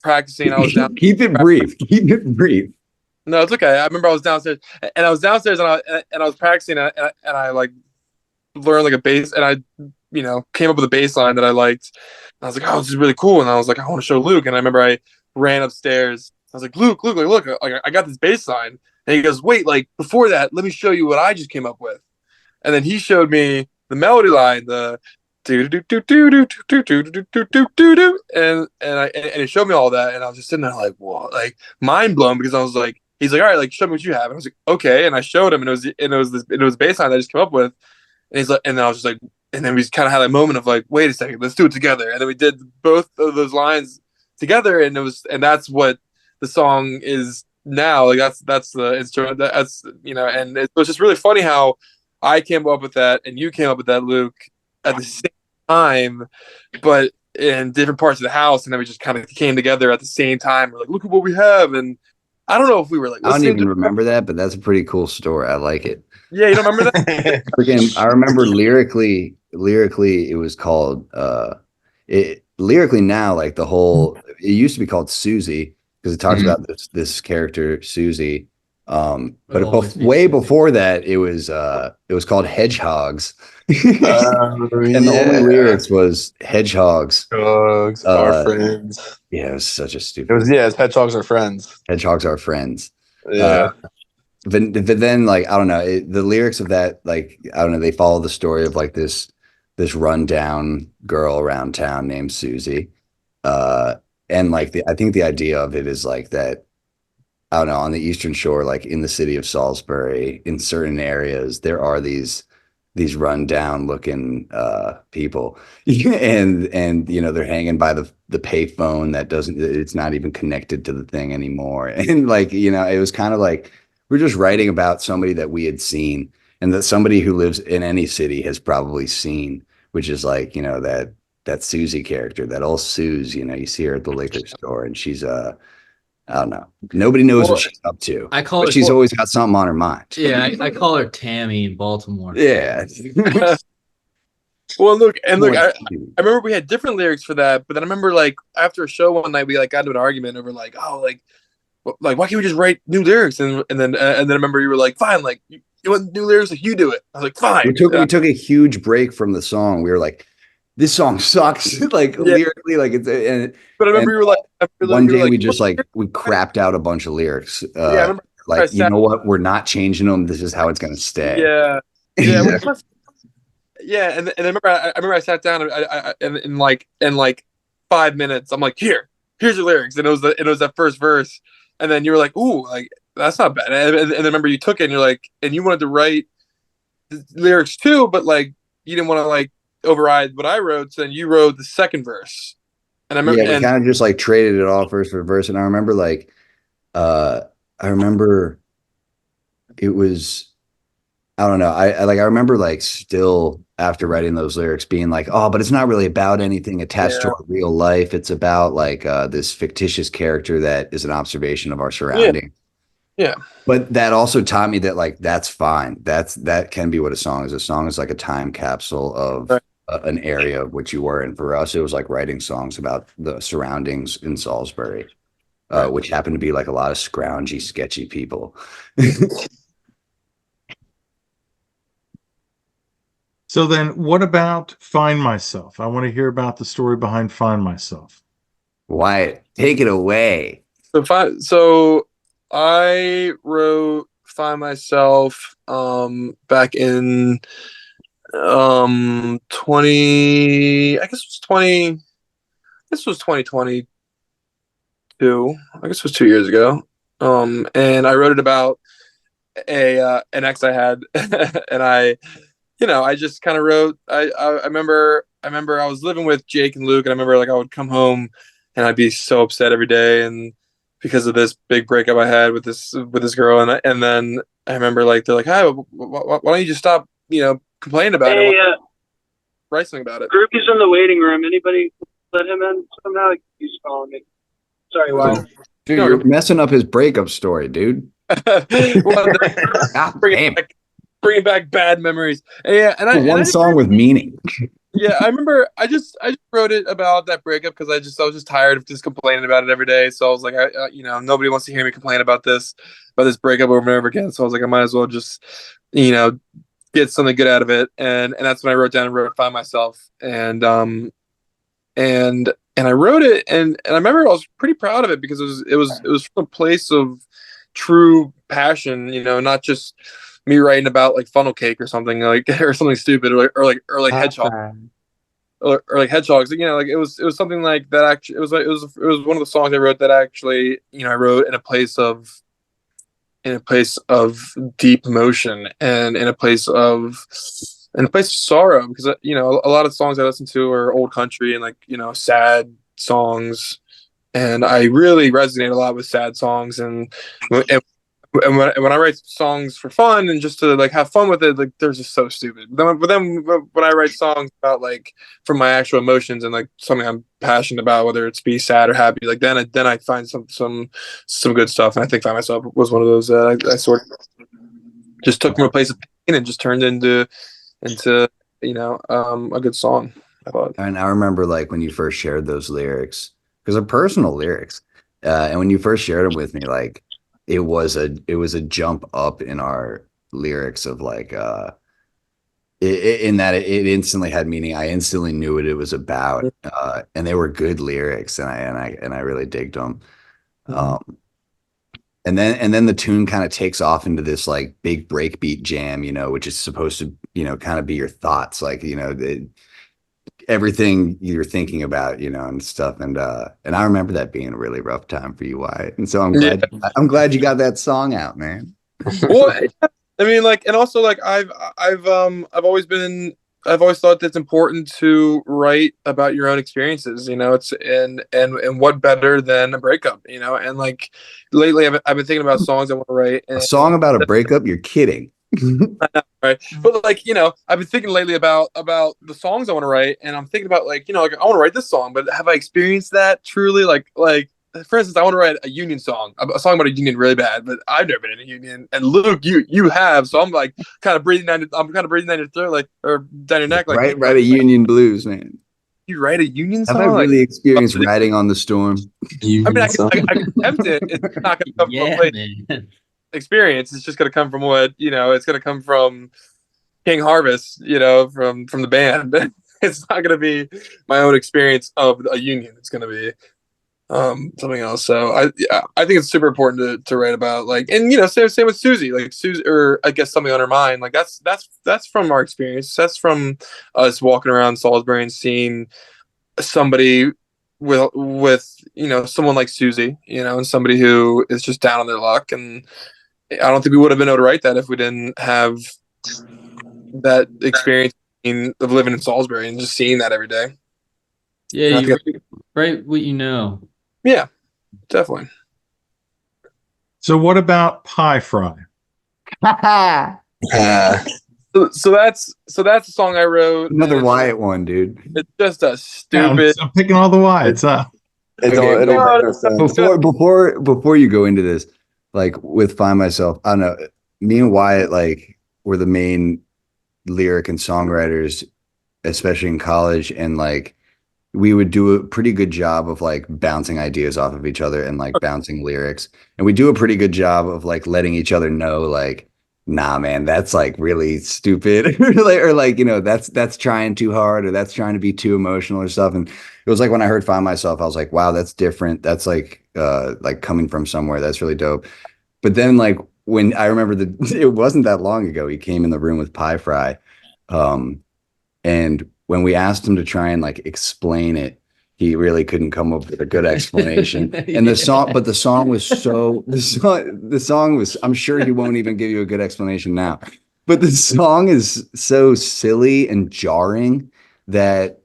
practicing. I was down. Keep it brief. Keep it brief. No, it's okay. I remember I was downstairs and I was practicing and I like learned like a bass and I came up with a bass line that I liked. I was like, oh, this is really cool. And I was like, I want to show Luke. And I remember I ran upstairs. I was like, Luke, like, look, like, I got this bass line. And he goes, wait, like before that, let me show you what I just came up with. And then he showed me the melody line, the do do do do do do do do do do do do, and he showed me all that, and I was just sitting there like, whoa, like mind blown because I was like, he's like, all right, like show me what you have, and I was like, okay, and I showed him, and it was bass line that I just came up with, and he's like, and I was just like, and then we kind of had that moment of like, wait a second, let's do it together, and then we did both of those lines together, and that's what the song is now, like that's the instrument, that's and it was just really funny how I came up with that and you came up with that, Luke, at the same time, but in different parts of the house, and then we just kind of came together at the same time. We're like, look at what we have, and I don't know if we were like, I don't even remember that, but that's a pretty cool story. I like it. Yeah, you don't remember that? Freaking, I remember lyrically, it was called lyrically now, like the whole. It used to be called Susie because it talks about this character Susie. But way before that, it was called Hedgehogs. And the only lyrics was hedgehogs. Hedgehogs are friends. Yeah, it was such a stupid. It's hedgehogs are friends. Hedgehogs are friends. Yeah. but then like I don't know, the lyrics of that, like I don't know, they follow the story of like this rundown girl around town named Susie. Uh, and like I think the idea of it is like that, I don't know, on the Eastern Shore, like in the city of Salisbury, in certain areas, there are these rundown looking people. And you know, they're hanging by the payphone that doesn't, it's not even connected to the thing anymore. And like, you know, it was kind of like we're just writing about somebody that we had seen and that somebody who lives in any city has probably seen, which is like, you know, that Susie character, that old Suze, you know, you see her at the liquor store and she's I don't know. Nobody knows what she's up to. I call but her, she's always got something on her mind. yeah, I call her Tammy in Baltimore. Yeah. Well, look, I remember we had different lyrics for that, but then I remember like after a show one night we like got into an argument over like, oh, like why can't we just write new lyrics? And then I remember you were like, fine, like you want new lyrics, like you do it. I was like, fine. We took a huge break from the song. We were like, this song sucks, like lyrically, like it's. But I remember you were like, one day we just like we crapped out a bunch of lyrics. Yeah, I remember like you know what, we're not changing them. This is how it's gonna stay. Yeah, yeah. Yeah, and I remember I sat down and in like 5 minutes I'm like, here's your lyrics, and it was that first verse, and then you were like, ooh, like that's not bad, and I remember you took it and you're like, and you wanted to write the lyrics too, but like you didn't want to like override what I wrote, so then you wrote the second verse, and I remember we kind of just like traded it all verse for verse, and I remember like, I remember it was. I don't know. I remember like still after writing those lyrics being like, oh, but it's not really about anything attached to our real life. It's about like this fictitious character that is an observation of our surrounding. Yeah. But that also taught me that like that's fine. That can be what a song is. A song is like a time capsule of an area of which you were. And for us, it was like writing songs about the surroundings in Salisbury, which happened to be like a lot of scroungy, sketchy people. So then what about Find Myself? I want to hear about the story behind Find Myself. Wyatt, take it away. So I wrote Find Myself back in 20, I guess it was 20, this was 2022. I guess it was 2 years ago. And I wrote it about an ex I had and I just kind of wrote. I remember I was living with Jake and Luke, and I remember like I would come home, and I'd be so upset every day, and because of this big breakup I had with this girl, and then I remember like they're like, "Hi, why don't you just stop, complaining about it? Write something about it." Groupie's in the waiting room. Anybody let him in somehow? He's calling me. Sorry, Wyatt. Dude, you're messing up his breakup story, dude. Bringing back bad memories. And one song with meaning. Yeah, I remember. I just wrote it about that breakup because I was just tired of just complaining about it every day. So I was like, nobody wants to hear me complain about this breakup over and over again. So I was like, I might as well just, get something good out of it. And that's when I wrote down and wrote Find Myself. And I wrote it, and I remember I was pretty proud of it because it was from a place of true passion. Not just me writing about like funnel cake or something like or something stupid or like hedgehog or like hedgehogs. Like it was something like that. Actually, it was one of the songs I wrote that actually I wrote in a place of deep emotion and in a place of sorrow because a lot of songs I listen to are old country and like sad songs, and I really resonate a lot with sad songs and when I write songs for fun and just to like have fun with it, like they're just so stupid. But then when I write songs about like from my actual emotions and like something I'm passionate about, whether it's be sad or happy, like then I find some good stuff. And I think Find Myself was one of those that I sort of just took from a place of pain and just turned into a good song, I thought. And I remember like when you first shared those lyrics, because they're personal lyrics, and when you first shared them with me, like it was a jump up in our lyrics of like in that it instantly had meaning. I instantly knew what it was about, and they were good lyrics, and I really digged them. and then the tune kind of takes off into this like big breakbeat jam, you know, which is supposed to, you know, kind of be your thoughts, like, you know, everything you're thinking about, you know, and stuff. And I remember that being a really rough time for you, Wyatt. And so I'm glad you got that song out, man. Well, I mean, like, and also like I've always thought that it's important to write about your own experiences, you know. It's and what better than a breakup, you know. And like lately I've been thinking about songs I want to write. A song about a breakup? You're kidding. Right, but like, you know, I've been thinking lately about the songs I want to write, and I'm thinking about like, you know, like I want to write this song, but have I experienced that truly? Like for instance, I want to write a union song, a song about a union really bad, but I've never been in a union, and Luke, you have, so I'm like kind of breathing down your throat, like, or down your neck, like write a union blues, man. You write a union song? Have I really experienced riding on the storm? I mean, I can attempt it. It's not going to come from a place experience. It's just going to come from what, you know, it's going to come from King Harvest, you know, from the band. It's not going to be my own experience of a union. It's going to be something else. So I think it's super important to write about, like, and you know, same with Susie, like Susie, or I guess something on her mind, like that's from our experience. That's from us walking around Salisbury and seeing somebody with you know, someone like Susie, you know, and somebody who is just down on their luck. And I don't think we would have been able to write that if we didn't have that experience of living in Salisbury and just seeing that every day. Yeah, you write what you know. Yeah, definitely. So what about Pie Fry? So that's a song I wrote. Another Wyatt one, dude. It's just a stupid. I'm picking all the Wyatts, huh? Before you go into this, like with Find Myself, I don't know. Me and Wyatt like were the main lyric and songwriters, especially in college, and like we would do a pretty good job of like bouncing ideas off of each other and like bouncing lyrics. And we do a pretty good job of like letting each other know, like, nah, man, that's like really stupid, or like, you know, that's trying too hard, or that's trying to be too emotional or stuff. And it was like when I heard Find Myself, I was like, wow, that's different. That's like coming from somewhere. That's really dope. But then like when I remember it wasn't that long ago, he came in the room with Pie Fry. And when we asked him to try and like explain it, he really couldn't come up with a good explanation. And the song was, I'm sure he won't even give you a good explanation now, but the song is so silly and jarring that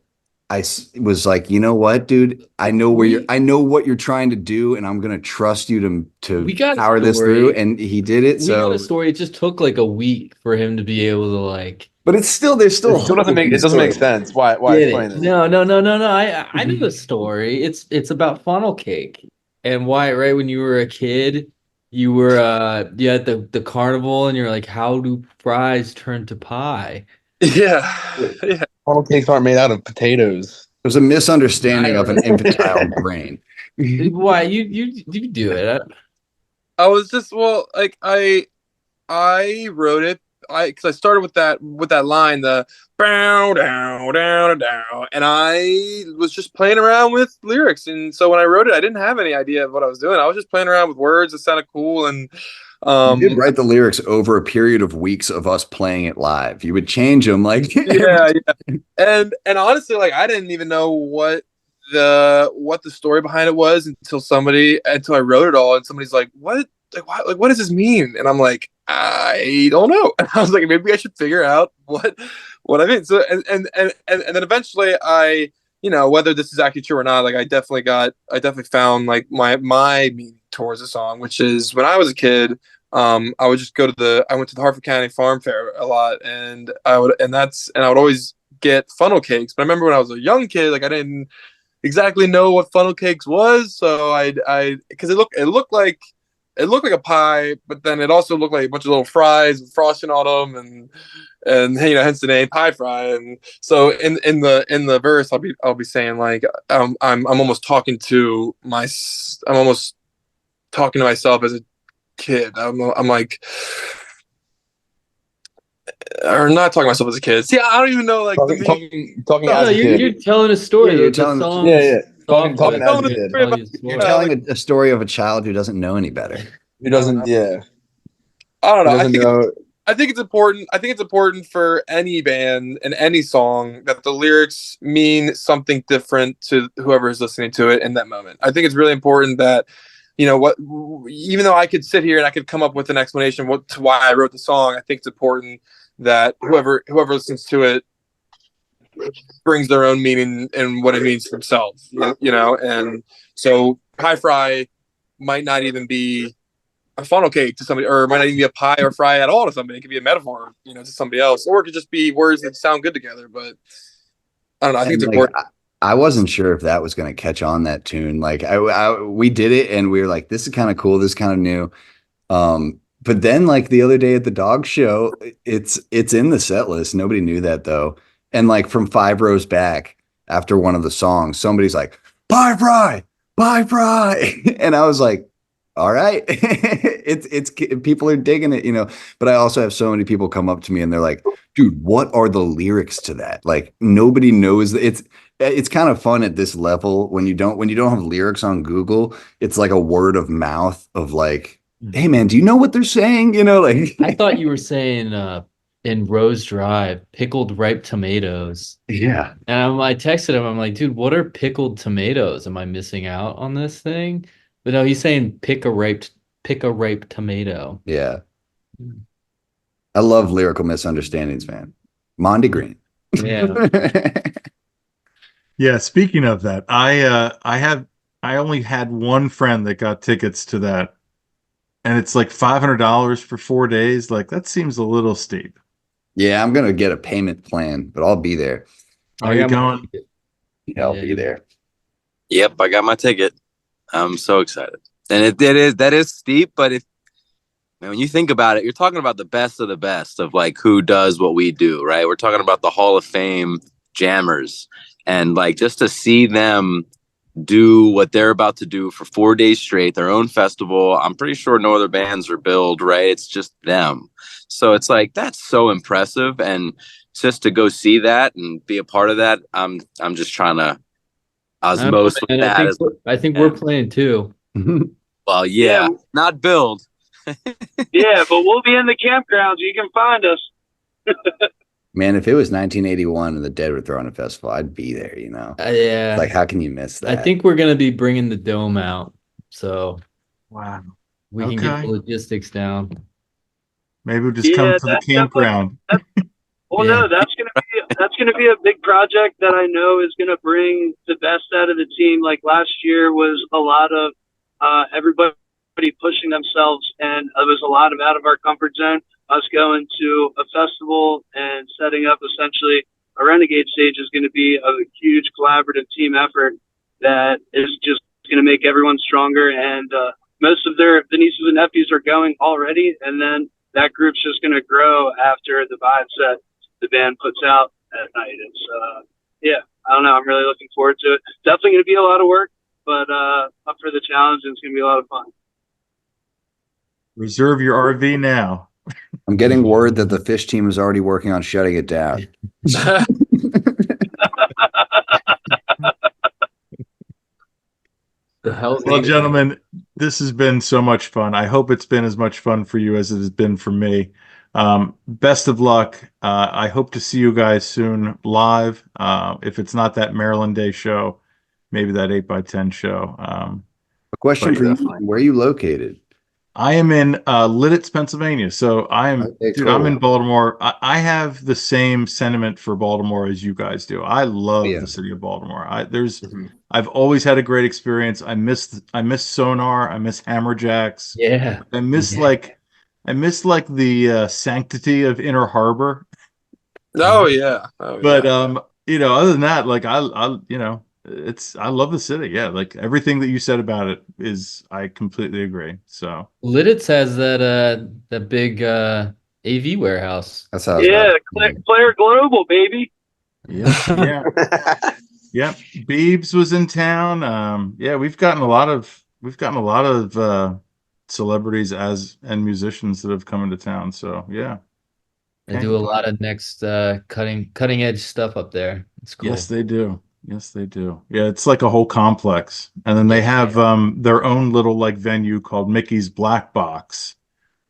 I was like, you know what, dude, I know what you're trying to do, and I'm going to trust you to power this through. And he did it. We got a story. It just took like a week for him to be able to like, but it doesn't make sense. Why explain it? No. I know the story. It's about funnel cake. And why, right? When you were a kid, you were you had the carnival, and you're like, how do fries turn to pie? Yeah. Funnel cakes aren't made out of potatoes. There's a misunderstanding of an infantile brain. Why you do it? I was just, well, like I wrote it. Because I started with that line, the bow down down down, and I was just playing around with lyrics. And so when I wrote it, I didn't have any idea of what I was doing. I was just playing around with words that sounded cool. And you did write the lyrics over a period of weeks of us playing it live. You would change them, like yeah. And honestly, like I didn't even know what the story behind it was until I wrote it all, and somebody's like, "What? What does this mean?" And I'm like, I don't know. And I was like, maybe I should figure out what I mean. So and then eventually I, you know, whether this is actually true or not, like I definitely found like my meaning towards the song, which is when I was a kid, I would just I went to the Harford County Farm Fair a lot, and I would always get funnel cakes. But I remember when I was a young kid, like I didn't exactly know what funnel cakes was, so because it looked like a pie, but then it also looked like a bunch of little fries with frosting on them, and you know, hence the name Pie Fry. And so in the verse, I'll be saying like I'm almost talking to myself as a kid. I'm like, or not talking to myself as a kid. See, I don't even know, like talking as a kid. You're telling a story. You're telling Talking as a kid. You're telling a story of a child who doesn't know any better. Who doesn't? Yeah. I don't Who know. doesn't know? I think it's important. I think it's important for any band and any song that the lyrics mean something different to whoever is listening to it in that moment. I think it's really important that, what, even though I could sit here and I could come up with an explanation to why I wrote the song, I think it's important that whoever listens to it brings their own meaning and what it means to themselves. And so High Fry might not even be a funnel cake to somebody, or it might not even be a pie or fry at all to somebody. It could be a metaphor, to somebody else, or it could just be words that sound good together. But I don't know. I think it's important. I wasn't sure if that was going to catch on, that tune. Like we did it and we were like, this is kind of cool. This is kind of new. But then like the other day at the Dog show, it's in the set list. Nobody knew that though. And like from 5 rows back after one of the songs, somebody's like, pie fry, pie fry. And I was like, all right. it's people are digging it, but I also have so many people come up to me and they're like, dude, what are the lyrics to that? Like nobody knows. It's kind of fun at this level when you don't have lyrics on Google. It's like a word of mouth of like, hey man, do you know what they're saying? Like I thought you were saying in Rose Drive, pickled ripe tomatoes. yeah. And I texted him, I'm like, dude, what are pickled tomatoes? Am I missing out on this thing? But no, he's saying pick a ripe tomato. Yeah. I love lyrical misunderstandings, man. Monty Green. Yeah. Yeah, speaking of that, I only had one friend that got tickets to that, and it's like $500 for 4 days. Like that seems a little steep. Yeah, I'm gonna get a payment plan, but I'll be there. Are you going? Yeah, I'll be there. Yep, I got my ticket. I'm so excited. And that is steep, but when you think about it, you're talking about the best of the best of like who does what we do, right? We're talking about the Hall of Fame jammers, and like just to see them do what they're about to do for 4 days straight, their own festival. I'm pretty sure no other bands are billed, right? It's just them. So it's like that's so impressive, and just to go see that and be a part of that, I'm just trying to osmose with that. I think we're playing too. Well, yeah, not billed. Yeah, but we'll be in the campgrounds. You can find us. Man, if it was 1981 and the Dead were throwing a festival, I'd be there, Yeah. Like, how can you miss that? I think we're going to be bringing the dome out. So Wow. we can get the logistics down. Maybe we'll just come to the campground. No, that's gonna be a big project that I know is gonna bring the best out of the team. Like last year was a lot of everybody pushing themselves, and it was a lot of out of our comfort zone. Us going to a festival and setting up essentially a Renegade stage is going to be a huge collaborative team effort that is just going to make everyone stronger. And most of the nieces and nephews are going already, and then that group's just going to grow after the vibes that the band puts out at night. It's I don't know. I'm really looking forward to it. Definitely going to be a lot of work, but up for the challenge, and it's going to be a lot of fun. Reserve your RV now. I'm getting word that the Fish team is already working on shutting it down. Well, gentlemen, this has been so much fun. I hope it's been as much fun for you as it has been for me. Best of luck. I hope to see you guys soon live. If it's not that Maryland Day show, maybe that 8x10 show. A question for you: where are you located? I am in Lidditz, Pennsylvania. So I'm in Baltimore. I have the same sentiment for Baltimore as you guys do. I love the city of Baltimore. I've always had a great experience. I miss Sonar. I miss Hammerjacks. Yeah. I miss the sanctity of Inner Harbor. Oh yeah. But other than that, like I love the city. Yeah, like everything that you said about it I completely agree. So Lidditz has that big AV warehouse. That's how. Player Global, baby. Yeah. Yeah, Beebs was in town. We've gotten a lot of celebrities and musicians that have come into town. So yeah, They do a lot of next cutting edge stuff up there. It's cool. Yes, they do. Yes, they do. Yeah, it's like a whole complex. And then they have their own little like venue called Mickey's Black Box.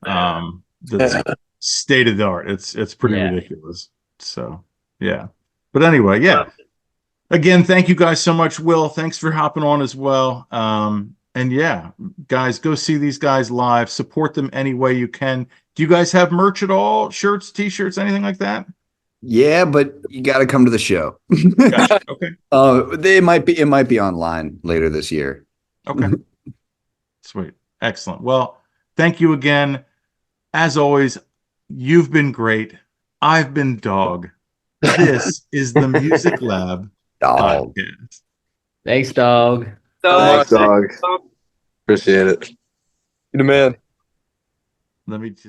That's state of the art. It's pretty ridiculous. So yeah. But anyway, yeah. Again, thank you guys so much. Will, thanks for hopping on as well. And yeah, guys, go see these guys live. Support them any way you can. Do you guys have merch at all? Shirts, t-shirts, anything like that? Yeah, but you got to come to the show. Gotcha. Okay. It might be online later this year. Okay. Sweet. Excellent. Well, thank you again. As always, you've been great. I've been Dogg. This is the Music Lab Dog. podcast. Thanks, Dog. Thanks, Dog. Appreciate it. You the man. Let me just